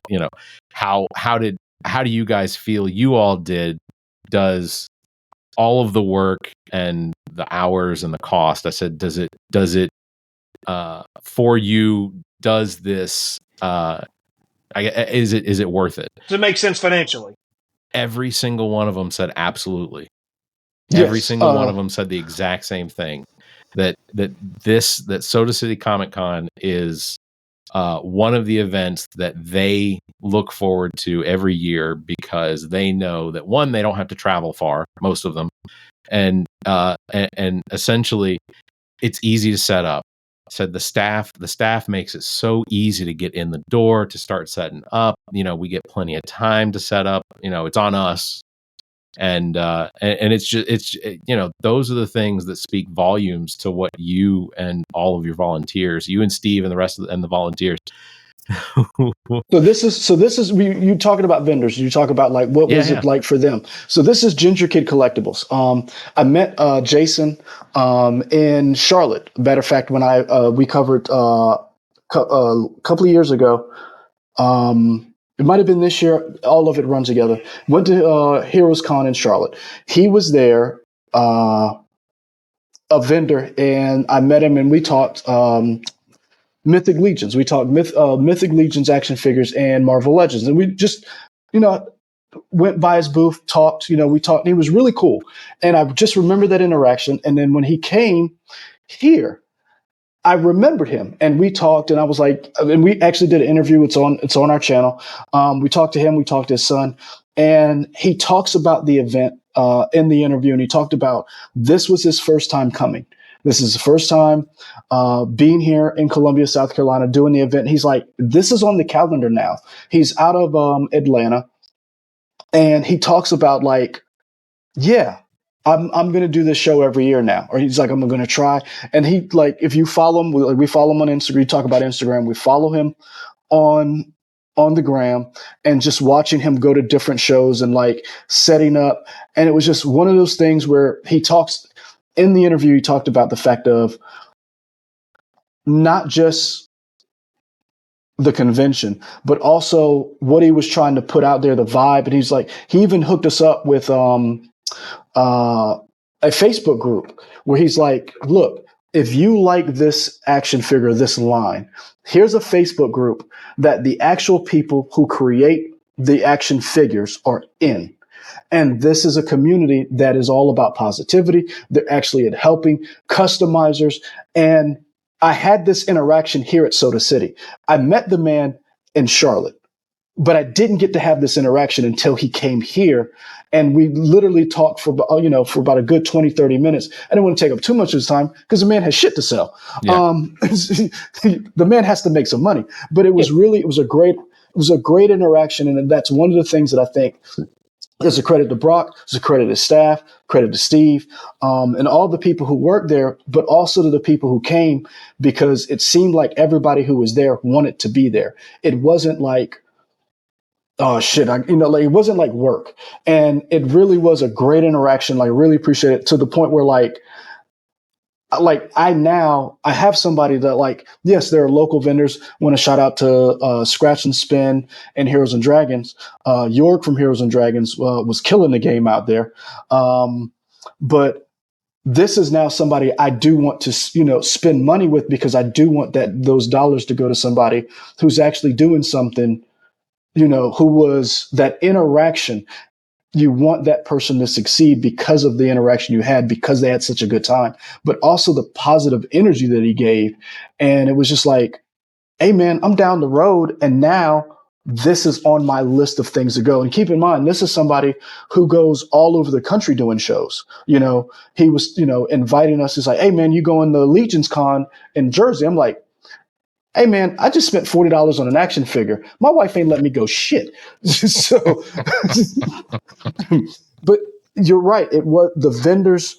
S1: do you guys feel you all does all of the work and the hours and the cost? I said, does it for you, does this is it worth it?
S7: Does it make sense financially?
S1: Every single one of them said absolutely.
S6: Yes.
S1: Every single one of them said the exact same thing, that Soda City Comic Con is one of the events that they look forward to every year, because they know that, one, they don't have to travel far, most of them, and essentially it's easy to set up. Said the staff makes it so easy to get in the door, to start setting up. We get plenty of time to set up. It's on us And it's just those are the things that speak volumes to what you and all of your volunteers, you and Steve and the rest of the volunteers.
S6: So this is you talking about vendors. You talk about like what was it like for them. So this is Ginger Kid Collectibles. I met Jason in Charlotte. Matter of fact, when we covered a couple of years ago. It might have been this year. All of it runs together. Went to Heroes Con in Charlotte. He was there, a vendor, and I met him and we talked Mythic Legions. We talked Mythic Legions action figures and Marvel Legends, and we just, went by his booth, talked. We talked. And he was really cool, and I just remember that interaction. And then when he came here, I remembered him, and we talked, and I was like, and we actually did an interview. It's on our channel. We talked to him. We talked to his son, and he talks about the event in the interview, and he talked about this was his first time coming. This is the first time being here in Columbia, South Carolina, doing the event. He's like, this is on the calendar now. He's out of Atlanta, and he talks about like, yeah, I'm going to do this show every year now. Or he's like, I'm going to try. And he like, if you follow him, we follow him on Instagram. We talk about Instagram. We follow him on the gram, and just watching him go to different shows and like setting up. And it was just one of those things where he talks in the interview. He talked about the fact of not just the convention, but also what he was trying to put out there, the vibe. And he's like, he even hooked us up with a Facebook group where he's like, look, if you like this action figure, this line, here's a Facebook group that the actual people who create the action figures are in. And this is a community that is all about positivity. They're actually at helping customizers. And I had this interaction here at Soda City. I met the man in Charlotte, but I didn't get to have this interaction until he came here. And we literally talked for about a good 20, 30 minutes. I didn't want to take up too much of his time because the man has shit to sell. Yeah. The man has to make some money. But it was a great interaction. And that's one of the things that I think is a credit to Brock, it's a credit to staff, credit to Steve, and all the people who worked there, but also to the people who came, because it seemed like everybody who was there wanted to be there. It wasn't like, oh shit, it wasn't like work. And it really was a great interaction. Like, really appreciate it, to the point where I have somebody that, like, yes, there are local vendors. Want to shout out to Scratch and Spin and Heroes and Dragons. York from Heroes and Dragons was killing the game out there. But this is now somebody I do want to, spend money with, because I do want those dollars to go to somebody who's actually doing something, who was that interaction. You want that person to succeed because of the interaction you had, because they had such a good time, but also the positive energy that he gave. And it was just like, hey man, I'm down the road, and now this is on my list of things to go. And keep in mind, this is somebody who goes all over the country doing shows. He was, inviting us. He's like, hey man, you going to Legions Con in Jersey? I'm like, hey man, I just spent $40 on an action figure. My wife ain't let me go shit. So, but you're right. It was the vendors.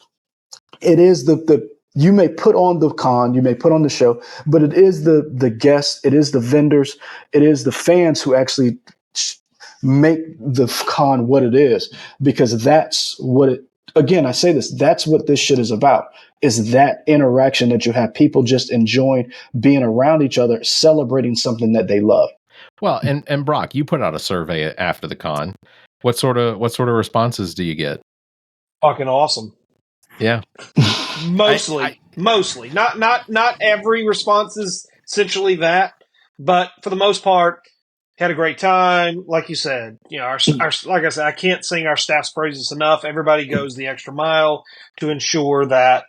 S6: It is the you may put on the con, you may put on the show, but it is the guests, it is the vendors, it is the fans who actually make the con what it is, because that's what it. Again, I say this. That's what this shit is about. Is that interaction that you have, people just enjoying being around each other, celebrating something that they love.
S1: Well, and Brock, you put out a survey after the con. What sort of responses do you get?
S7: Fucking awesome.
S1: Yeah.
S7: Mostly. Not every response is essentially that, but for the most part, had a great time. Like you said, our like I said, I can't sing our staff's praises enough. Everybody goes the extra mile to ensure that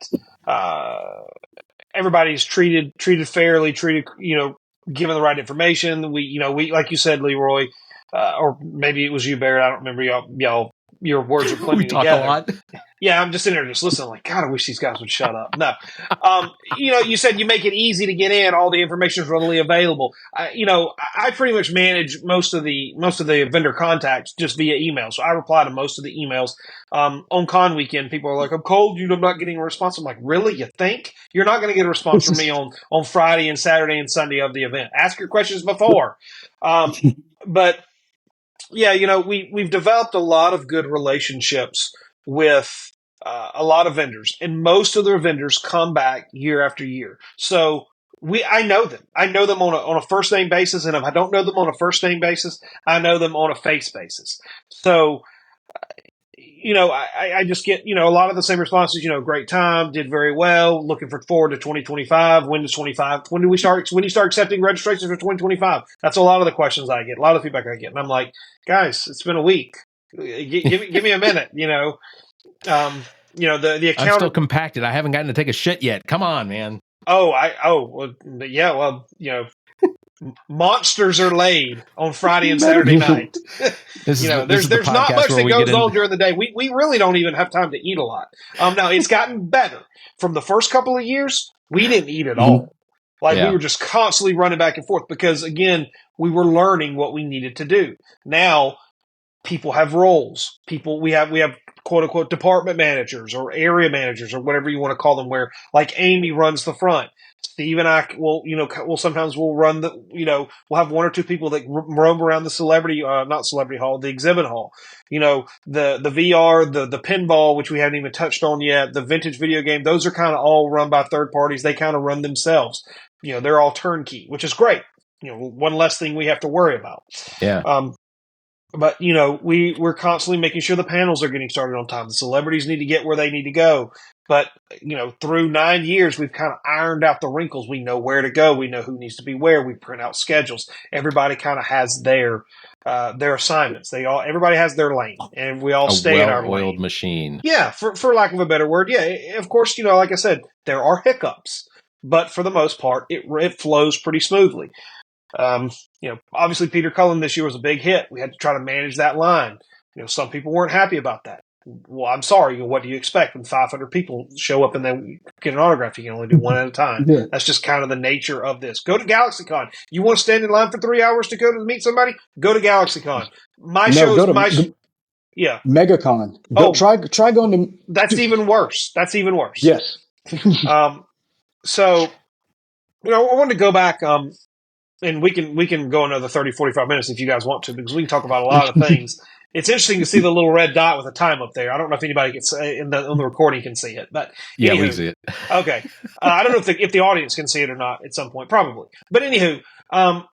S7: everybody's treated fairly, given the right information. We like you said, Leroy, or maybe it was you, Barrett. I don't remember y'all your words are
S1: We
S7: blending
S1: talk
S7: together.
S1: a lot.
S7: Yeah, I'm just in there just listening like, God, I wish these guys would shut up. No. You said you make it easy to get in. All the information is readily available. I pretty much manage most of the vendor contacts just via email. So I reply to most of the emails. On con weekend, people are like, I'm cold, I'm not getting a response. I'm like, really? You think? You're not going to get a response from me on Friday and Saturday and Sunday of the event. Ask your questions before. But yeah, we've developed a lot of good relationships with a lot of vendors, and most of their vendors come back year after year. So I know them. I know them on a first name basis, and if I don't know them on a first name basis, I know them on a face basis. So I just get, a lot of the same responses, great time, did very well, looking forward to 2025. When do you start accepting registrations for 2025? That's a lot of the questions I get, a lot of feedback I get. And I'm like, guys, it's been a week. Give me a minute, the account.
S1: I'm still compacted. I haven't gotten to take a shit yet. Come on, man.
S7: Monsters are laid on Friday and Saturday night. There's not much that goes on during the day. We really don't even have time to eat a lot. Now it's gotten better. From the first couple of years, we didn't eat at all. We were just constantly running back and forth because, again, we were learning what we needed to do. Now people have roles. We have quote unquote department managers or area managers or whatever you want to call them, where like Amy runs the front. Steve and I will sometimes we'll run we'll have one or two people that roam around the not celebrity hall, the exhibit hall. The VR, the pinball, which we haven't even touched on yet, the vintage video game, those are kind of all run by third parties. They kind of run themselves. They're all turnkey, which is great. One less thing we have to worry about.
S1: Yeah.
S7: But we're constantly making sure the panels are getting started on time. The celebrities need to get where they need to go. But through 9 years, we've kind of ironed out the wrinkles. We know where to go. We know who needs to be where. We print out schedules. Everybody kind of has their assignments. Everybody has their lane, and we all stay in our lane.
S1: Well-oiled machine.
S7: Yeah, for lack of a better word. Yeah, of course. Like I said, there are hiccups, but for the most part, it flows pretty smoothly. Obviously Peter Cullen this year was a big hit. We had to try to manage that line. Some people weren't happy about that. Well, I'm sorry. What do you expect when 500 people show up and they get an autograph? You can only do one at a time. Yeah. That's just kind of the nature of this. Go to GalaxyCon. You want to stand in line for 3 hours to go to meet somebody? Go to GalaxyCon. MegaCon.
S6: Try going to.
S7: That's even worse.
S6: Yes.
S7: So, I wanted to go back. And we can go another 30, 45 minutes if you guys want to, because we can talk about a lot of things. It's interesting to see the little red dot with a time up there. I don't know if anybody gets on the recording can see it, but
S1: yeah, we see it.
S7: Okay, I don't know if the audience can see it or not at some point, probably. But anywho,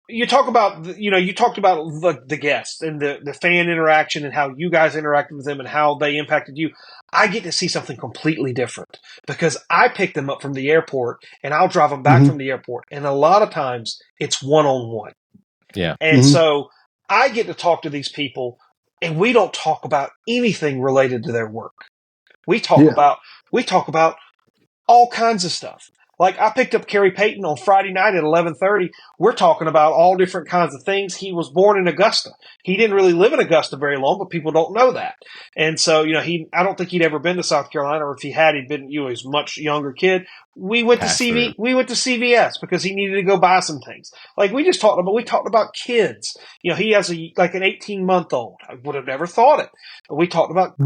S7: you talk about you talked about the guests and the fan interaction and how you guys interacted with them and how they impacted you. I get to see something completely different because I pick them up from the airport and I'll drive them back from the airport, and a lot of times it's one-on-one.
S1: Yeah,
S7: and so I get to talk to these people. And we don't talk about anything related to their work. We talk about all kinds of stuff. Like I picked up Kerry Payton on Friday night at 11:30. We're talking about all different kinds of things. He was born in Augusta. He didn't really live in Augusta very long, but people don't know that. And so, I don't think he'd ever been to South Carolina, or if he had, he'd been, he was a much younger kid. We went to CVS because he needed to go buy some things. Like we talked about kids. He has an 18-month-old. I would have never thought it. We talked about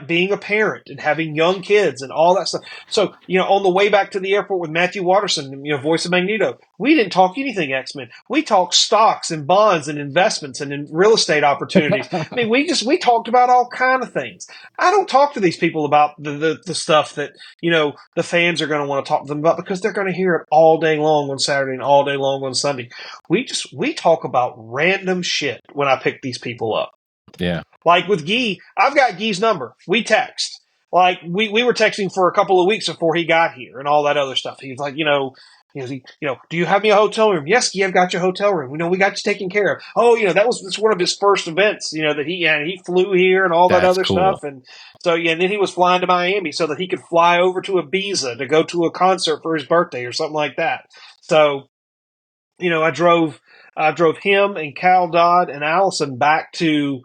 S7: being a parent and having young kids and all that stuff. So, on the way back to the airport with Matthew Watterson, voice of Magneto, we didn't talk anything X-Men. We talked stocks and bonds and investments and in real estate opportunities. I mean, we talked about all kind of things. I don't talk to these people about the stuff that, the fans are going to want to talk to them about, because they're going to hear it all day long on Saturday and all day long on Sunday. We talk about random shit when I pick these people up.
S1: Yeah.
S7: Like with Guy, I've got Guy's number. We text. Like we were texting for a couple of weeks before he got here and all that other stuff. He's like, do you have me a hotel room? Yes, Guy, I've got your hotel room. We got you taken care of. Oh, that's one of his first events, that he flew here and all that other stuff. And so, and then he was flying to Miami so that he could fly over to Ibiza to go to a concert for his birthday or something like that. So, I drove him and Cal Dodd and Allison back to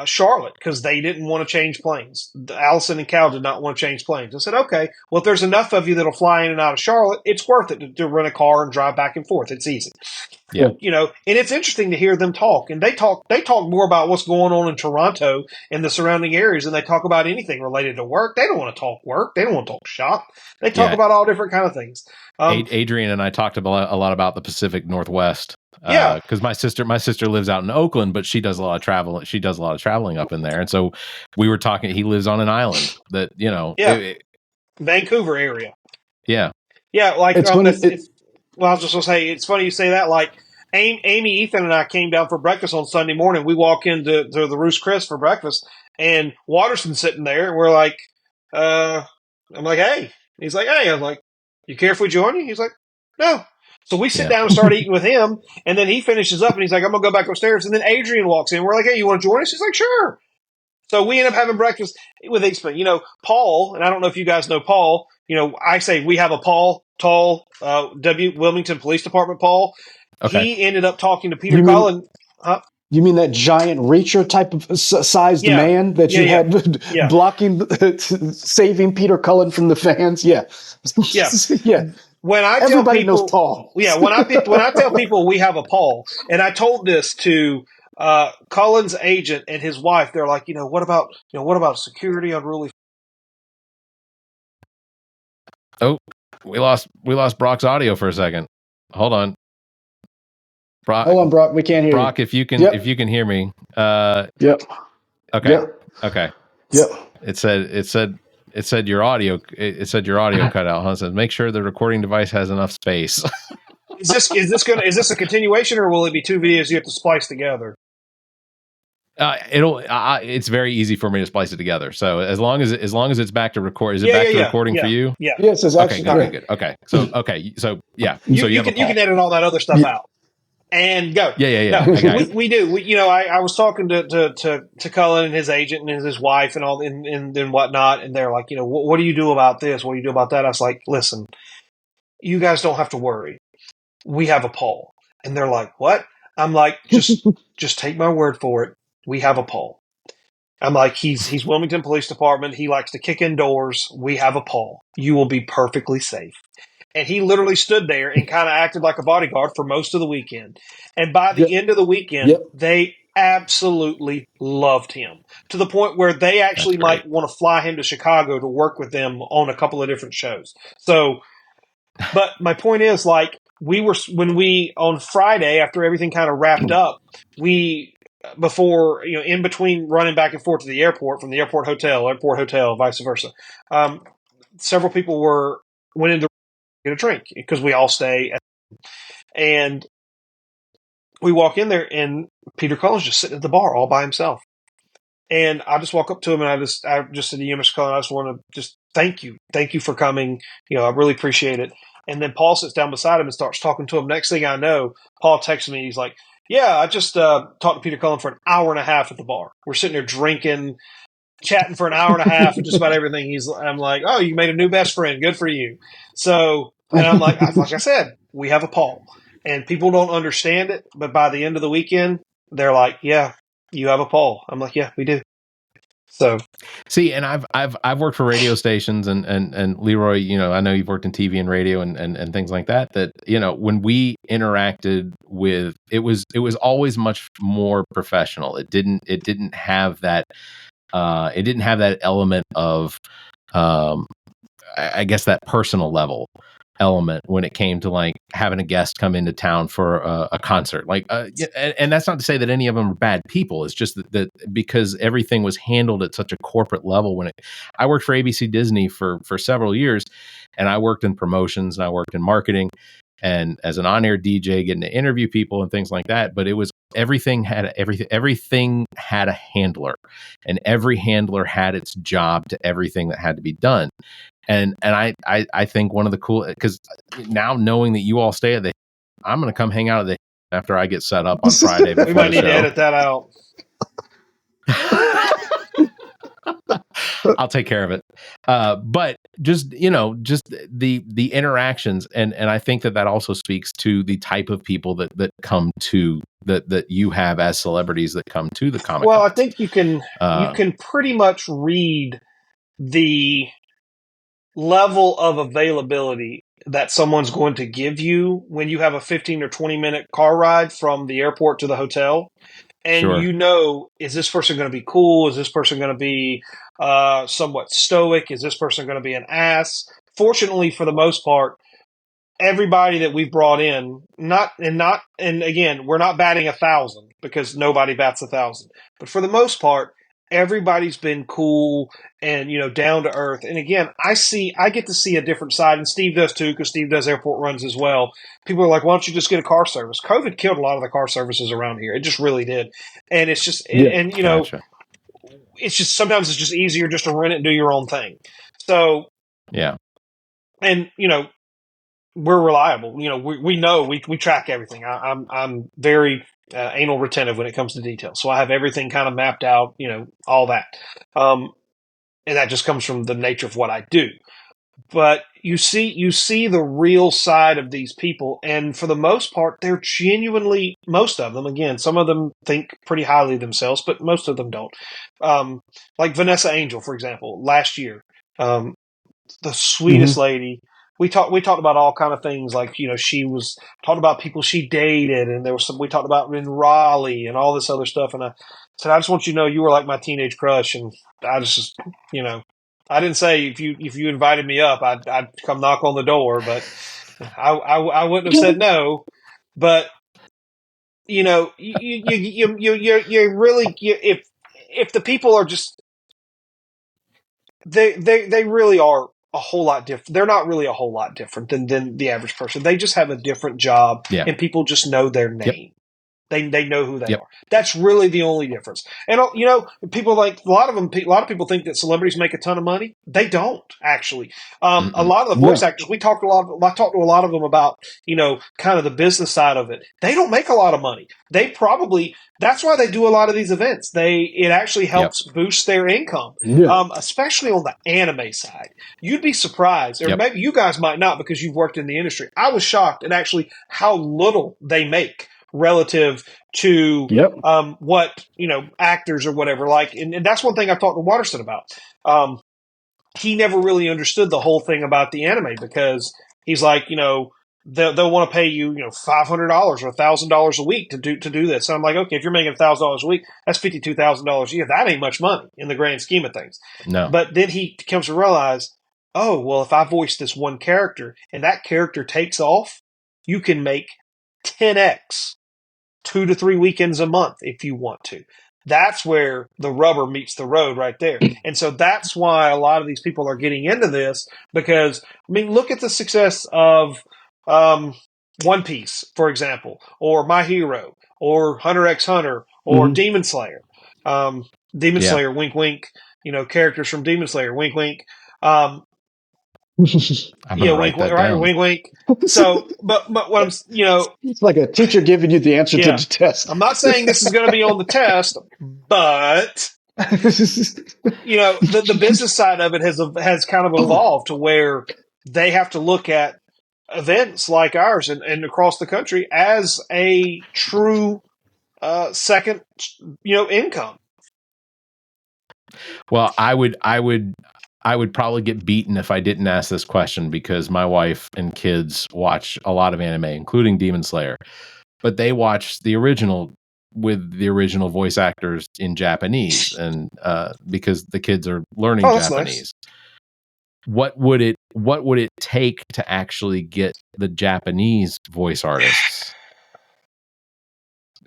S7: Charlotte because they didn't want to change planes. Allison and Cal did not want to change planes. I said, okay, well, if there's enough of you that'll fly in and out of Charlotte, it's worth it to rent a car and drive back and forth. It's easy.
S1: Yeah.
S7: And it's interesting to hear them talk. And they talk more about what's going on in Toronto and the surrounding areas than they talk about anything related to work. They don't want to talk work. They don't want to talk shop. They talk about all different kind of things.
S1: Adrian and I talked a lot about the Pacific Northwest. Because my sister lives out in Oakland, but she does a lot of travel. She does a lot of traveling up in there, and so we were talking. He lives on an island that
S7: Vancouver area.
S1: Yeah,
S7: like
S6: it's
S7: well, I was just gonna say it's funny you say that. Like Amy, Ethan, and I came down for breakfast on Sunday morning. We walk into the Roost Chris for breakfast, and Watterson's sitting there, and we're like, I'm like, hey. He's like, hey. I'm like, you care if we join you? He's like, no. So we sit down and start eating with him, and then he finishes up, and he's like, I'm going to go back upstairs. And then Adrian walks in. We're like, hey, you want to join us? He's like, sure. So we end up having breakfast with Eastman. Paul, and I don't know if you guys know Paul, I say we have a Paul, tall, Wilmington Police Department Paul. Okay. He ended up talking to Peter Cullen.
S6: You mean that giant reacher type of sized man that you had blocking, saving Peter Cullen from the fans? Yeah.
S7: Yeah. When I
S6: everybody knows Paul.
S7: Yeah, when I tell people we have a Paul, and I told this to Cullen's agent and his wife, they're like, what about security unruly?
S1: Oh, we lost Brock's audio for a second. Hold on, Brock.
S6: Hold on, Brock. We can't hear
S1: Brock,
S6: you.
S1: if you can hear me.
S6: Yep.
S1: Okay.
S6: Yep.
S1: Okay.
S6: Yep.
S1: It said your audio. It said your audio cut out. Huh? It says make sure the recording device has enough space.
S7: Is this a continuation, or will it be two videos you have to splice together?
S1: It's very easy for me to splice it together. So as long as it's back to record, is it back to recording for you?
S7: Yeah.
S6: Yes, it's actually
S1: good. Okay. So yeah.
S7: You can edit all that other stuff out. And go.
S1: Yeah.
S7: No, we do. I was talking to Cullen and his agent and his wife and all and whatnot, and they're like, what do you do about this? What do you do about that? I was like, listen, you guys don't have to worry. We have a Paul. And they're like, what? I'm like, just take my word for it. We have a Paul. I'm like, he's Wilmington Police Department. He likes to kick in doors. We have a Paul. You will be perfectly safe. And he literally stood there and kind of acted like a bodyguard for most of the weekend. And by the end of the weekend, they absolutely loved him to the point where they actually might want to fly him to Chicago to work with them on a couple of different shows. So, but my point is, like, on Friday, after everything kind of wrapped up, in between running back and forth to the airport, from the airport hotel, vice versa, several people went into get a drink because we all stay and we walk in there and Peter Cullen's just sitting at the bar all by himself. And I just walk up to him and I just said to you, Mr. Cullen, I just want to just thank you for coming. I really appreciate it. And then Paul sits down beside him and starts talking to him. Next thing I know, Paul texts me. He's like, yeah, I just talked to Peter Cullen for an hour and a half at the bar. We're sitting there drinking, chatting for an hour and a half and just about everything. I'm like, oh, you made a new best friend. Good for you. So, and I'm like I said, we have a Paul, and people don't understand it. But by the end of the weekend, they're like, yeah, you have a Paul. I'm like, yeah, we do. So
S1: see, and I've worked for radio stations and Leroy, I know you've worked in TV and radio and things like that, when we interacted with, it was always much more professional. It didn't have that, element of, I guess, that personal level element when it came to like having a guest come into town for a concert, and that's not to say that any of them are bad people. It's just that because everything was handled at such a corporate level. I worked for ABC Disney for several years, and I worked in promotions and I worked in marketing and as an on-air DJ, getting to interview people and things like that. But it was everything had a handler, and every handler had its job to everything that had to be done. And I think one of the cool, because now knowing that you all stay at I'm going to come hang out at after I get set up on Friday.
S7: We might need to edit that out.
S1: I'll take care of it. But just the interactions, and I think that also speaks to the type of people that come to that you have as celebrities that come to the Comic-Con.
S7: Well, I think you can pretty much read the level of availability that someone's going to give you when you have a 15 or 20-minute car ride from the airport to the hotel. And
S1: Sure.
S7: Is this person going to be cool? Is this person going to be somewhat stoic? Is this person going to be an ass? Fortunately, for the most part, everybody that we've brought in, and again, we're not batting 1,000 because nobody bats 1,000. But for the most part, everybody's been cool and down to earth. And again, I get to see a different side, and Steve does too, because Steve does airport runs as well. People are like, "Why don't you just get a car service?" COVID killed a lot of the car services around here. It just really did. And it's just,
S1: Gotcha.
S7: it's just sometimes it's just easier just to rent it and do your own thing. So
S1: yeah,
S7: and we're reliable. We know we track everything. I'm very anal retentive when it comes to details, so I have everything kind of mapped out. All that, and that just comes from the nature of what I do. But you see the real side of these people, and for the most part, they're genuinely, most of them. Again, some of them think pretty highly of themselves, but most of them don't. Like Vanessa Angel, for example, last year. The sweetest lady. We talked about all kind of things, like she was talking about people she dated, and there was we talked about in Raleigh and all this other stuff. And I said, I just want you to know you were like my teenage crush, and I just I didn't say if you invited me up, I'd come knock on the door, but I wouldn't have said no. But you really, if the people are just they really are a whole lot different. They're not really a whole lot different than the average person. They just have a different job, and people just know their name. They know who they are. That's really the only difference. And people like a lot of people think that celebrities make a ton of money. They don't actually. A lot of the voice actors, I talked to a lot of them about kind of the business side of it. They don't make a lot of money. That's why they do a lot of these events. It actually helps boost their income, especially on the anime side. You'd be surprised, or maybe you guys might not because you've worked in the industry. I was shocked at actually how little they make relative to what actors or whatever like, and that's one thing I've talked to Waterston about. He never really understood the whole thing about the anime, because he's like, they'll want to pay you $500 or $1,000 a week to do this. And I'm like, okay, if you're making $1,000 a week, that's $52,000 a year. That ain't much money in the grand scheme of things.
S1: No.
S7: But then he comes to realize, oh well, if I voice this one character and that character takes off, you can make 10x 2 to 3 weekends a month if you want to. That's where the rubber meets the road right there. And so that's why a lot of these people are getting into this, because, look at the success of One Piece, for example, or My Hero, or Hunter x Hunter, or Demon Slayer. Demon Slayer, wink, wink, characters from Demon Slayer, wink, wink.
S1: Wink,
S7: wink, wink. So, but what I'm,
S6: it's like a teacher giving you the answer to the test.
S7: I'm not saying this is going to be on the test, but the business side of it has kind of evolved to where they have to look at events like ours and across the country as a true second, income.
S1: Well, I would probably get beaten if I didn't ask this question, because my wife and kids watch a lot of anime, including Demon Slayer, but they watch the original with the original voice actors in Japanese, and because the kids are learning Japanese. Nice. What would it take to actually get the Japanese voice artists?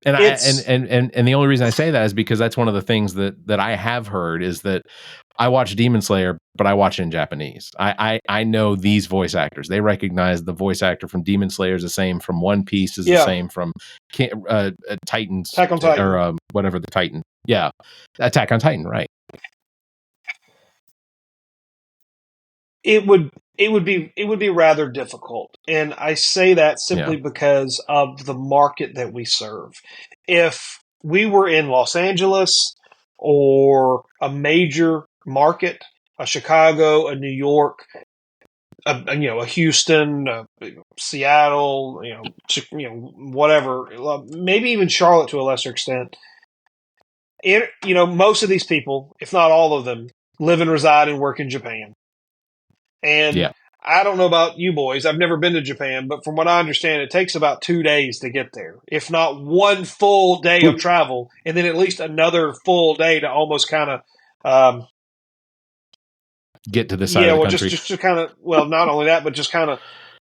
S1: And and the only reason I say that is because that's one of the things that I have heard, is that I watch Demon Slayer, but I watch it in Japanese. I know these voice actors. They recognize the voice actor from Demon Slayer is the same from One Piece, is the same from Titans,
S7: Attack on Titan,
S1: or whatever the Titan. Yeah, Attack on Titan, right?
S7: It would be rather difficult. And I say that simply because of the market that we serve. If we were in Los Angeles or a major market, a Chicago, a New York, a Houston, Seattle, whatever, maybe even Charlotte to a lesser extent. Most of these people, if not all of them, live and reside and work in Japan. And I don't know about you boys. I've never been to Japan, but from what I understand, it takes about 2 days to get there, if not one full day of travel, and then at least another full day to almost kind of
S1: get to the side of the country.
S7: Just to kind of, not only that, but just kind of,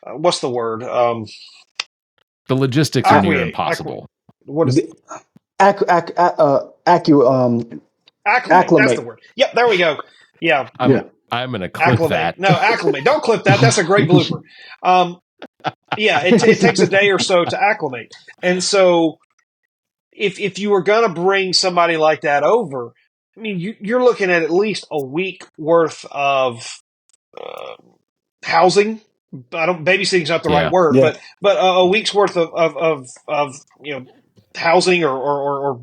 S7: what's the word?
S1: The logistics are near impossible.
S7: What is
S6: acclimate?
S7: That's the word. Yep, there we go. Yeah.
S1: I'm going to clip that.
S7: No, acclimate. Don't clip that. That's a great blooper. It takes a day or so to acclimate. And so if you were going to bring somebody like that over, I mean, you're looking at least a week worth of housing. Babysitting's not the right word, but a week's worth of housing or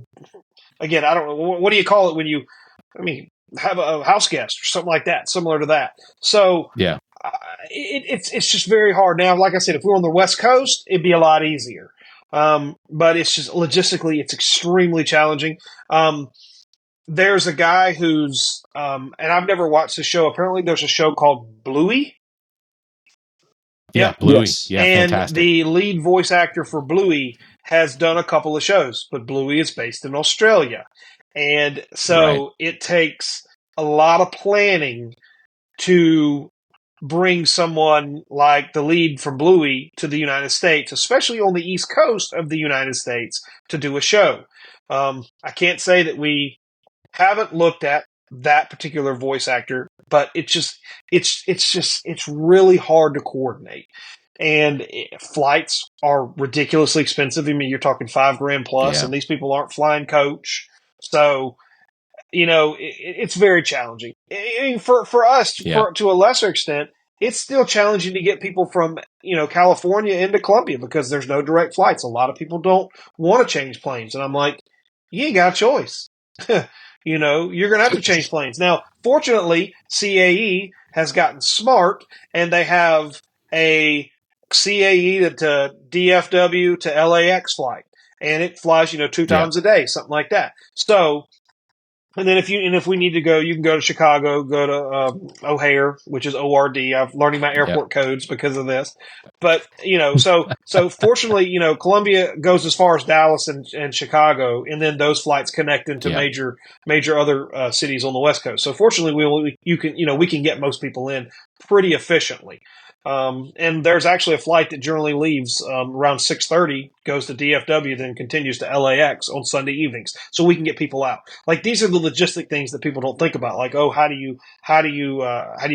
S7: again, I don't know, what do you call it when you, have a house guest or something like that, similar to that. So it's just very hard. Now, like I said, if we were on the West Coast, it'd be a lot easier. But it's just logistically, it's extremely challenging. There's a guy who's, and I've never watched the show. Apparently, there's a show called Bluey.
S1: Yeah, Bluey.
S7: Yes.
S1: Yeah,
S7: and
S1: fantastic.
S7: The lead voice actor for Bluey has done a couple of shows, but Bluey is based in Australia. And so it takes a lot of planning to bring someone like the lead from Bluey to the United States, especially on the East Coast of the United States, to do a show. I can't say that we haven't looked at that particular voice actor, but it's really hard to coordinate. And flights are ridiculously expensive. I mean, you're talking $5,000 plus, and these people aren't flying coach. So, it's very challenging. I mean, for us, to a lesser extent, it's still challenging to get people from, California into Columbia because there's no direct flights. A lot of people don't want to change planes. And I'm like, you ain't got a choice. You're going to have to change planes. Now, fortunately, CAE has gotten smart, and they have a CAE to DFW to LAX flight. And it flies, 2 times a day, something like that. So, and then if we need to go, you can go to Chicago, go to O'Hare, which is ORD. I'm learning my airport codes because of this. But, so fortunately, Columbia goes as far as Dallas and Chicago, and then those flights connect into major other cities on the West Coast. So fortunately, we can get most people in pretty efficiently. And there's actually a flight that generally leaves around 6:30, goes to DFW, then continues to LAX on Sunday evenings, so we can get people out. Like, these are the logistic things that people don't think about. Like, how do you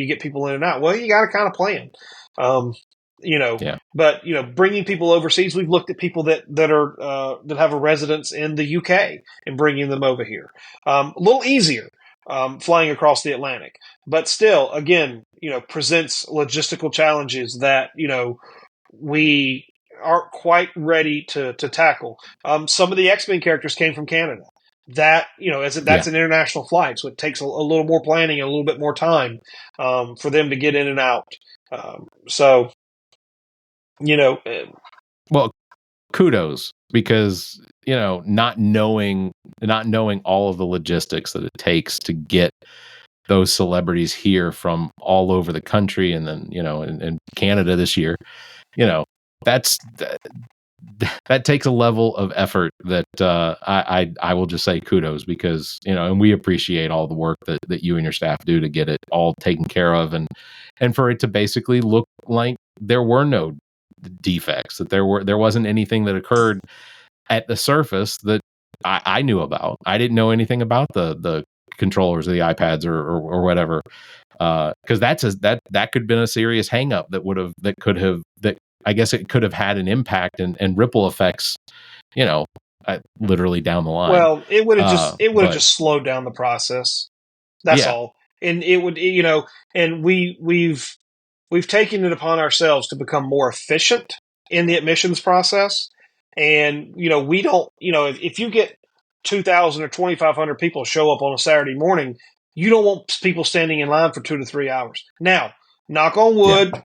S7: get people in and out? Well, you got to kind of plan. But bringing people overseas, we've looked at people that have a residence in the UK and bringing them over here. A little easier. Flying across the Atlantic, but still, again, presents logistical challenges that, we aren't quite ready to tackle. Some of the X-Men characters came from Canada. That, that's an international flight, so it takes a little more planning and a little bit more time, for them to get in and out.
S1: Well, kudos, because not knowing all of the logistics that it takes to get those celebrities here from all over the country, and then in Canada this year, that takes a level of effort that I will just say kudos, because and we appreciate all the work that you and your staff do to get it all taken care of, and for it to basically look like there were no defects, that there wasn't anything that occurred at the surface that I knew about. I didn't know anything about the controllers or the iPads or whatever, because that could have been a serious hang up that I guess it could have had an impact and ripple effects, literally down the line.
S7: Well, it would have just slowed down the process. That's all. And it would, and we've taken it upon ourselves to become more efficient in the admissions process. And, we don't, if you get 2,000 or 2,500 people show up on a Saturday morning, you don't want people standing in line for 2 to 3 hours. Now, knock on wood,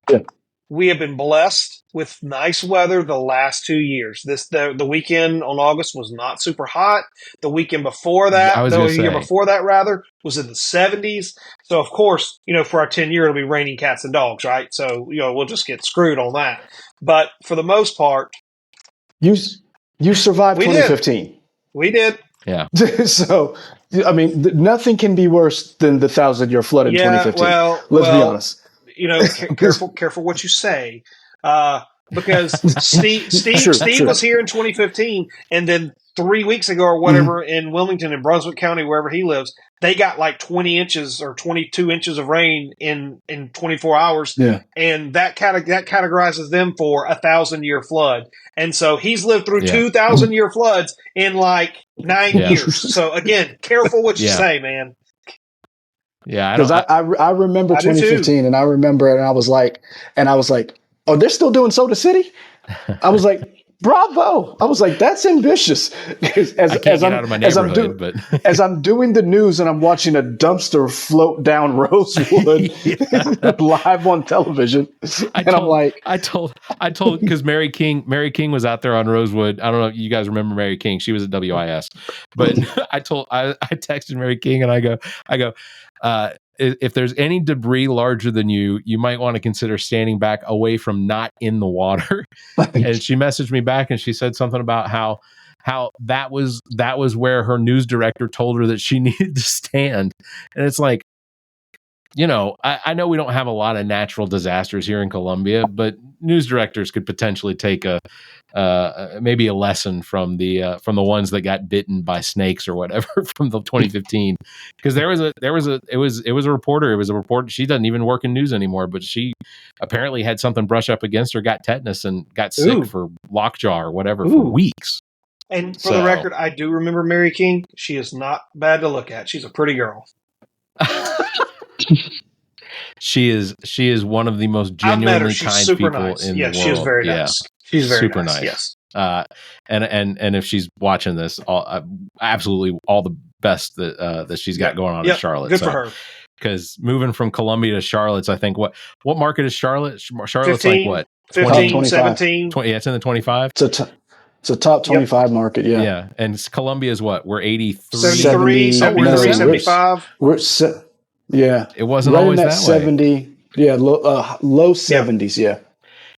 S7: we have been blessed with nice weather the last 2 years. The weekend on August was not super hot. The weekend before that, the year before that rather, was in the 70s. So of course, for our 10-year, it'll be raining cats and dogs, right? So we'll just get screwed on that. But for the most part,
S6: you survived 2015.
S7: We did.
S1: Yeah.
S6: So, I mean, nothing can be worse than the 1,000-year flood in 2015. Let's be honest.
S7: Careful what you say, because Steve was here in 2015, and then 3 weeks ago or whatever in Wilmington and Brunswick County, wherever he lives, they got like 20 inches or 22 inches of rain in 24 hours, and that categorizes them for 1,000-year flood. And so he's lived through 2,000-year floods in like 9 years. So again, careful what you say, man.
S1: Yeah,
S6: because I remember 2015, and I remember it, and I was like, oh, they're still doing Soda City? I was like, bravo! I was like, that's ambitious. As I'm doing the news and I'm watching a dumpster float down Rosewood live on television, I told
S1: because Mary King was out there on Rosewood. I don't know if you guys remember Mary King. She was at WIS, but I texted Mary King and I go. If there's any debris larger than you, you might want to consider standing back away from not in the water. And she messaged me back and she said something about how that was where her news director told her that she needed to stand. And it's like, I know we don't have a lot of natural disasters here in Columbia, but news directors could potentially take maybe a lesson from the ones that got bitten by snakes or whatever from the 2015. Because it was a reporter. She doesn't even work in news anymore, but she apparently had something brush up against her, got tetanus, and got sick for lockjaw or whatever for weeks.
S7: And for the record, I do remember Mary King. She is not bad to look at. She's a pretty girl.
S1: She is one of the most genuinely kind people
S7: nice.
S1: in the world.
S7: She is very nice. She's very
S1: super
S7: nice.
S1: Yes. And if she's watching this, absolutely all the best that she's got going on in Charlotte.
S7: Good for her.
S1: Because moving from Columbia to Charlotte's, I think what market is Charlotte? Charlotte's
S7: 15,
S1: like what?
S7: 15,
S6: 25.
S7: 17.
S1: 20, it's in the 25.
S6: It's a top 25 market. Yeah.
S1: Yeah. And Columbia is what? We're 83,
S7: 73, 75.
S6: Yeah,
S1: it wasn't always that
S6: 70, way. Yeah, low 70s. Yeah,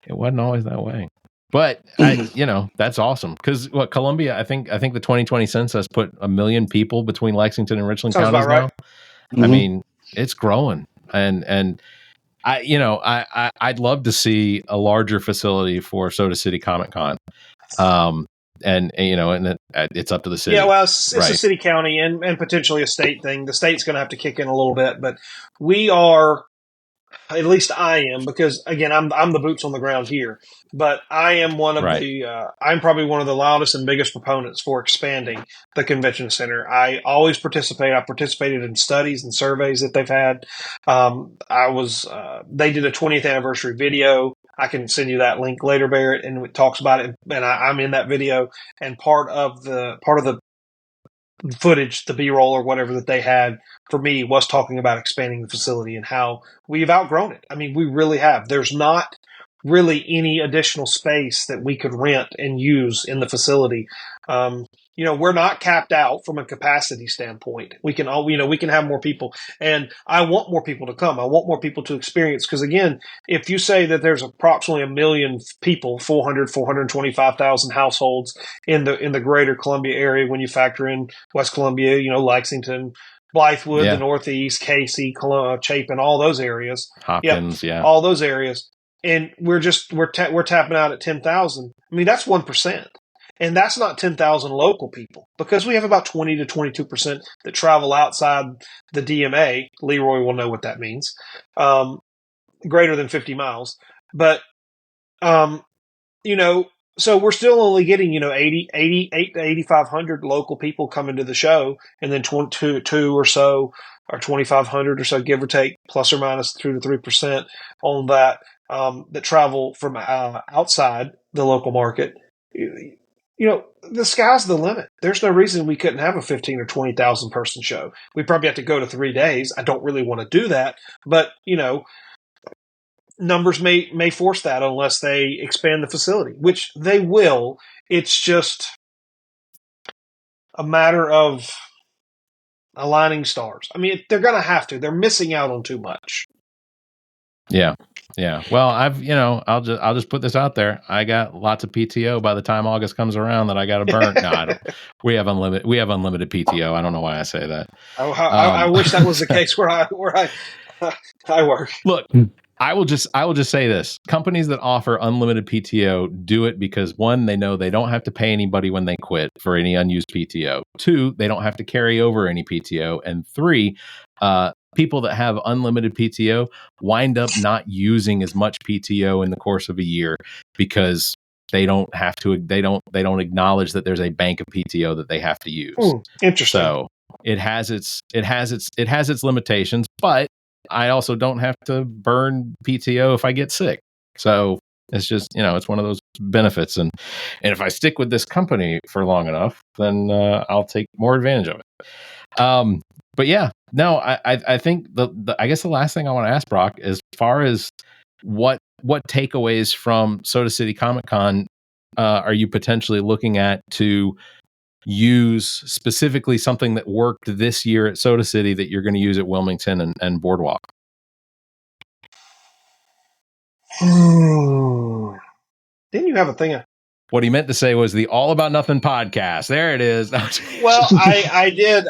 S1: it wasn't always that way. But that's awesome because Columbia, I think the 2020 census put 1 million people between Lexington and Richland counties now. Mm-hmm. I mean, it's growing, and I'd love to see a larger facility for Soda City Comic Con. And it's up to the city.
S7: Yeah, well, it's a city county and potentially a state thing. The state's going to have to kick in a little bit, but we are, at least I am, because again, I'm the boots on the ground here. But I am one of I'm probably one of the loudest and biggest proponents for expanding the convention center. I always participate. I participated in studies and surveys that they've had. They did a 20th anniversary video. I can send you that link later, Barrett, and it talks about it. And I'm in that video. And part of the footage, the B-roll or whatever that they had for me was talking about expanding the facility and how we've outgrown it. I mean, we really have. There's not really any additional space that we could rent and use in the facility. We're not capped out from a capacity standpoint. We can have more people, and I want more people to come. I want more people to experience. Because again, if you say that there's approximately 1 million people, 425,000 households in the greater Columbia area, when you factor in West Columbia, Lexington, Blythewood, the Northeast, Casey, Chapin, all those areas,
S1: Hopkins,
S7: all those areas, and we're tapping out at 10,000. I mean, that's 1%. And that's not 10,000 local people, because we have about 20 to 22% that travel outside the DMA. Leroy will know what that means. Greater than 50 miles. But, so we're still only getting, 88 to 8,500 local people coming to the show, and then 22 or so, or 2,500 or so, give or take, plus or minus 2 to 3% on that, that travel from outside the local market. the sky's the limit. There's no reason we couldn't have a 15 or 20,000 person show. We probably have to go to 3 days. I don't really want to do that, but numbers may force that unless they expand the facility, which they will. It's just a matter of aligning stars. I mean, they're going to have to. They're missing out on too much.
S1: Yeah. Well, I'll just put this out there. I got lots of PTO by the time August comes around that I got to burn. No, I don't. We have unlimited PTO. I don't know why I say that.
S7: I wish that was the case where I work.
S1: Look, I will just say this. Companies that offer unlimited PTO do it because 1, they know they don't have to pay anybody when they quit for any unused PTO. 2, they don't have to carry over any PTO. And 3, people that have unlimited PTO wind up not using as much PTO in the course of a year because they don't acknowledge that there's a bank of PTO that they have to use.
S7: Interesting.
S1: So it has its limitations, but I also don't have to burn PTO if I get sick. So it's just, it's one of those benefits. And if I stick with this company for long enough, then I'll take more advantage of it. But yeah, no, I think I guess the last thing I want to ask Brock, as far as what takeaways from Soda City Comic Con are you potentially looking at to use, specifically something that worked this year at Soda City that you're going to use at Wilmington and Boardwalk?
S7: Didn't you have a thing?
S1: What he meant to say was the All About Nothing podcast. There it is.
S7: Well, I did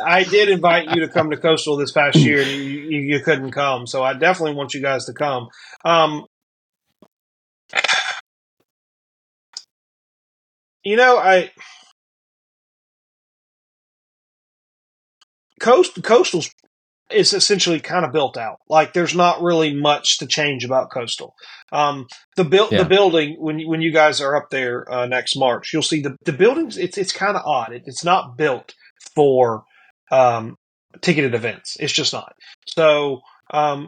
S7: invite you to come to Coastal this past year, and you couldn't come. So I definitely want you guys to come. Coastal's is essentially kind of built out. Like there's not really much to change about Coastal. The building, when you guys are up there next March, you'll see the buildings. It's kind of odd. It's not built for ticketed events. It's just not. So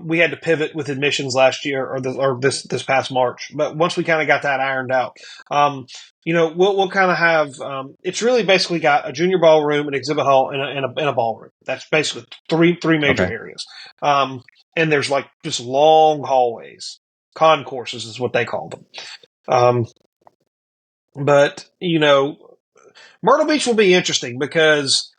S7: we had to pivot with admissions last year or this past March. But once we kind of got that ironed out, we'll kind of have. It's really basically got a junior ballroom, an exhibit hall, and a ballroom. That's basically three major areas. And there's like just long hallways. Concourses is what they call them. But Myrtle Beach will be interesting because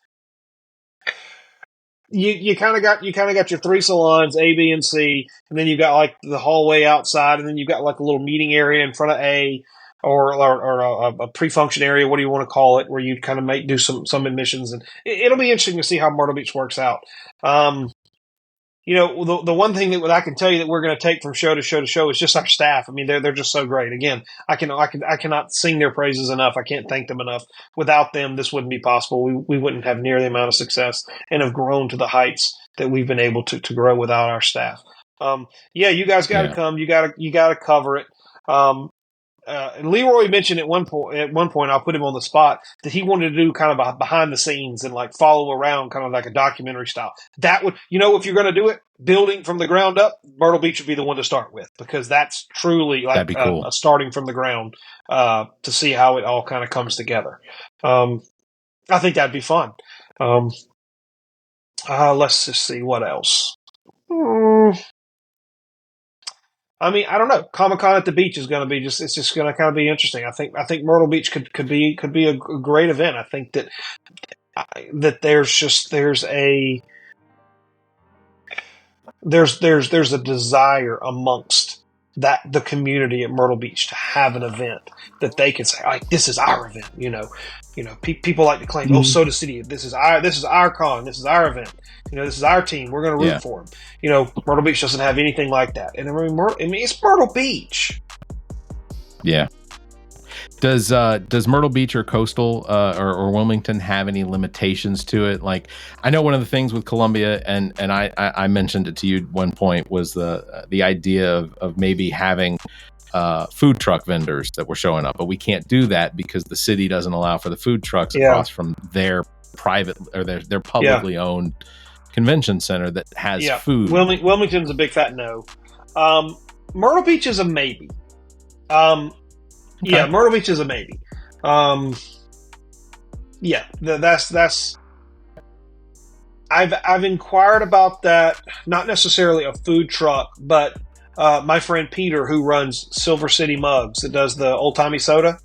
S7: you kind of got your 3 salons, A, B, and C, and then you've got like the hallway outside, and then you've got like a little meeting area in front of A, or a pre-function area, what do you want to call it, where you kind of do some admissions, and it'll be interesting to see how Myrtle Beach works out. The one thing that I can tell you that we're going to take from show to show to show is just our staff. I mean, they're just so great. Again, I cannot sing their praises enough. I can't thank them enough. Without them, this wouldn't be possible. We wouldn't have near the amount of success and have grown to the heights that we've been able to grow without our staff. You guys got to come. You got to cover it. And Leroy mentioned at one point, I'll put him on the spot, that he wanted to do kind of a behind the scenes and like follow around kind of like a documentary style. That would, if you're going to do it, building from the ground up, Myrtle Beach would be the one to start with, because that's truly like cool. A starting from the ground to see how it all kind of comes together. I think that'd be fun. Let's just see what else. I mean, I don't know. Comic-Con at the beach is going to be it's just going to kind of be interesting. I think Myrtle Beach could be a great event. I think that there's a desire amongst the community at Myrtle Beach to have an event that they can say, like, this is our event. People like to claim, Soda City, this is our con, this is our event. This is our team. We're going to root for them. Myrtle Beach doesn't have anything like that. And I mean, it's Myrtle Beach. Yeah.
S1: Does Myrtle Beach or Coastal or Wilmington have any limitations to it? Like, I know one of the things with Columbia, and I mentioned it to you at one point, was the idea of maybe having food truck vendors that were showing up, but we can't do that because the city doesn't allow for the food trucks across from their private or their publicly owned convention center that has food.
S7: Wilmington's a big fat no. Myrtle Beach is a maybe. Okay. Yeah, Myrtle Beach is a maybe. Yeah, that's. I've inquired about that. Not necessarily a food truck, but my friend Peter, who runs Silver City Mugs, that does the old timey soda.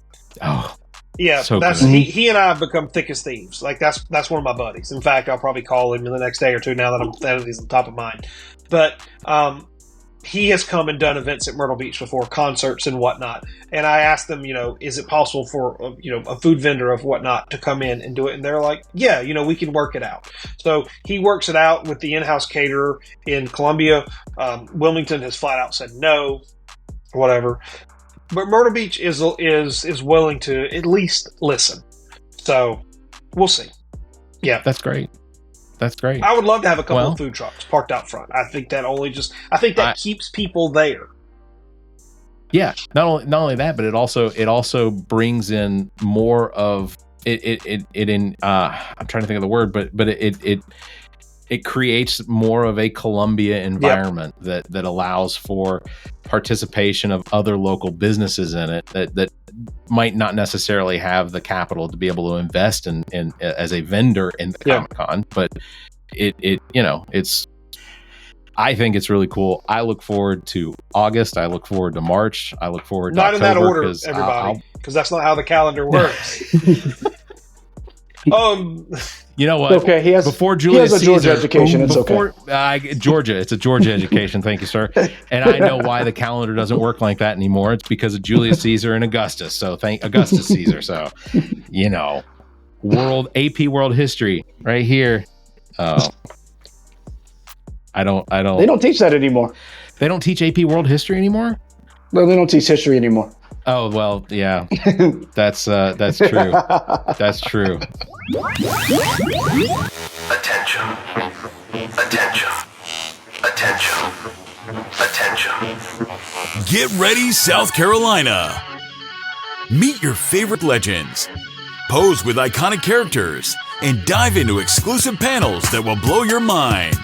S1: Oh,
S7: yeah,
S1: so
S7: that's
S1: good.
S7: he and I have become thick as thieves. Like that's one of my buddies. In fact, I'll probably call him in the next day or two now that he's on top of mind. But he has come and done events at Myrtle Beach before, concerts and whatnot. And I asked them, is it possible for a food vendor of whatnot to come in and do it? And they're like, yeah, we can work it out. So he works it out with the in-house caterer in Columbia. Wilmington has flat out said no, whatever. But Myrtle Beach is willing to at least listen. So we'll see. Yeah,
S1: that's great. That's great.
S7: I would love to have a couple of food trucks parked out front. I think that keeps people there.
S1: Yeah, not only that, but it also brings in more of it in I'm trying to think of the word, but it creates more of a Columbia environment that allows for participation of other local businesses in it that might not necessarily have the capital to be able to invest in as a vendor in the Comic-Con, but it's I think it's really cool. I look forward to August. I look forward to March. I look forward to
S7: not
S1: October,
S7: in that order, everybody, because that's not how the calendar works.
S1: You know what?
S6: Okay, he has
S1: before Julius
S6: he has a Georgia
S1: Caesar,
S6: education. It's
S1: Georgia. It's a Georgia education. Thank you, sir. And I know why the calendar doesn't work like that anymore. It's because of Julius Caesar and Augustus. So thank Augustus Caesar. So, AP World History right here. Oh, I don't.
S6: They don't teach that anymore.
S1: They don't teach AP World History anymore?
S6: No, they don't teach history anymore.
S1: Oh, well, yeah. That's true. That's true.
S8: Attention. Attention. Attention. Attention. Get ready, South Carolina. Meet your favorite legends. Pose with iconic characters and dive into exclusive panels that will blow your mind.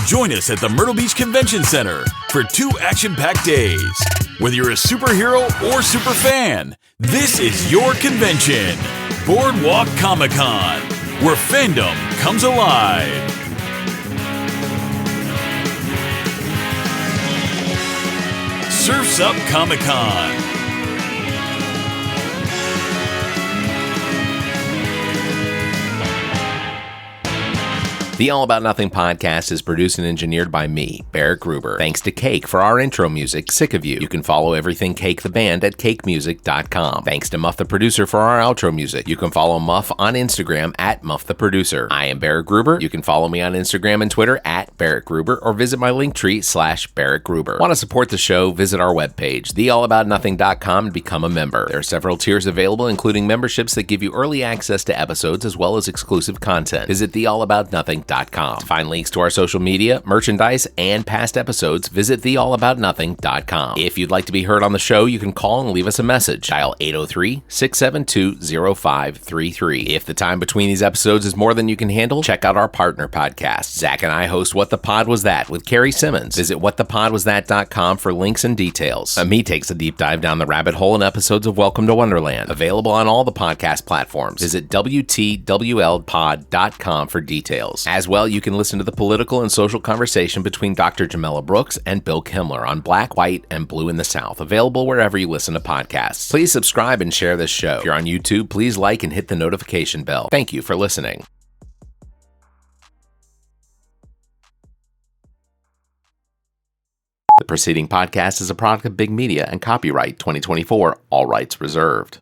S8: Join us at the Myrtle Beach Convention Center for 2 action-packed days. Whether you're a superhero or super fan, this is your convention. Boardwalk Comic-Con, where fandom comes alive. Surf's Up Comic-Con.
S9: The All About Nothing podcast is produced and engineered by me, Barrett Gruber. Thanks to Cake for our intro music, Sick of You. You can follow everything Cake the band at cakemusic.com. Thanks to Muff the producer for our outro music. You can follow Muff on Instagram at Muff the producer. I am Barrett Gruber. You can follow me on Instagram and Twitter at Barrett Gruber or visit my Linktree /Barrett Gruber. Want to support the show? Visit our webpage, theallaboutnothing.com, and become a member. There are several tiers available, including memberships that give you early access to episodes as well as exclusive content. Visit theallaboutnothing.com. To find links to our social media, merchandise, and past episodes, visit theallaboutnothing.com. If you'd like to be heard on the show, you can call and leave us a message. Dial 803-672-0533. If the time between these episodes is more than you can handle, check out our partner podcast. Zach and I host What the Pod Was That with Carrie Simmons. Visit whatthepodwasthat.com for links and details. Me takes a deep dive down the rabbit hole in episodes of Welcome to Wonderland. Available on all the podcast platforms. Visit WTWLpod.com for details. As well, you can listen to the political and social conversation between Dr. Jamela Brooks and Bill Kimmler on Black, White, and Blue in the South, available wherever you listen to podcasts. Please subscribe and share this show. If you're on YouTube, please like and hit the notification bell. Thank you for listening. The preceding podcast is a product of Big Media and copyright 2024, all rights reserved.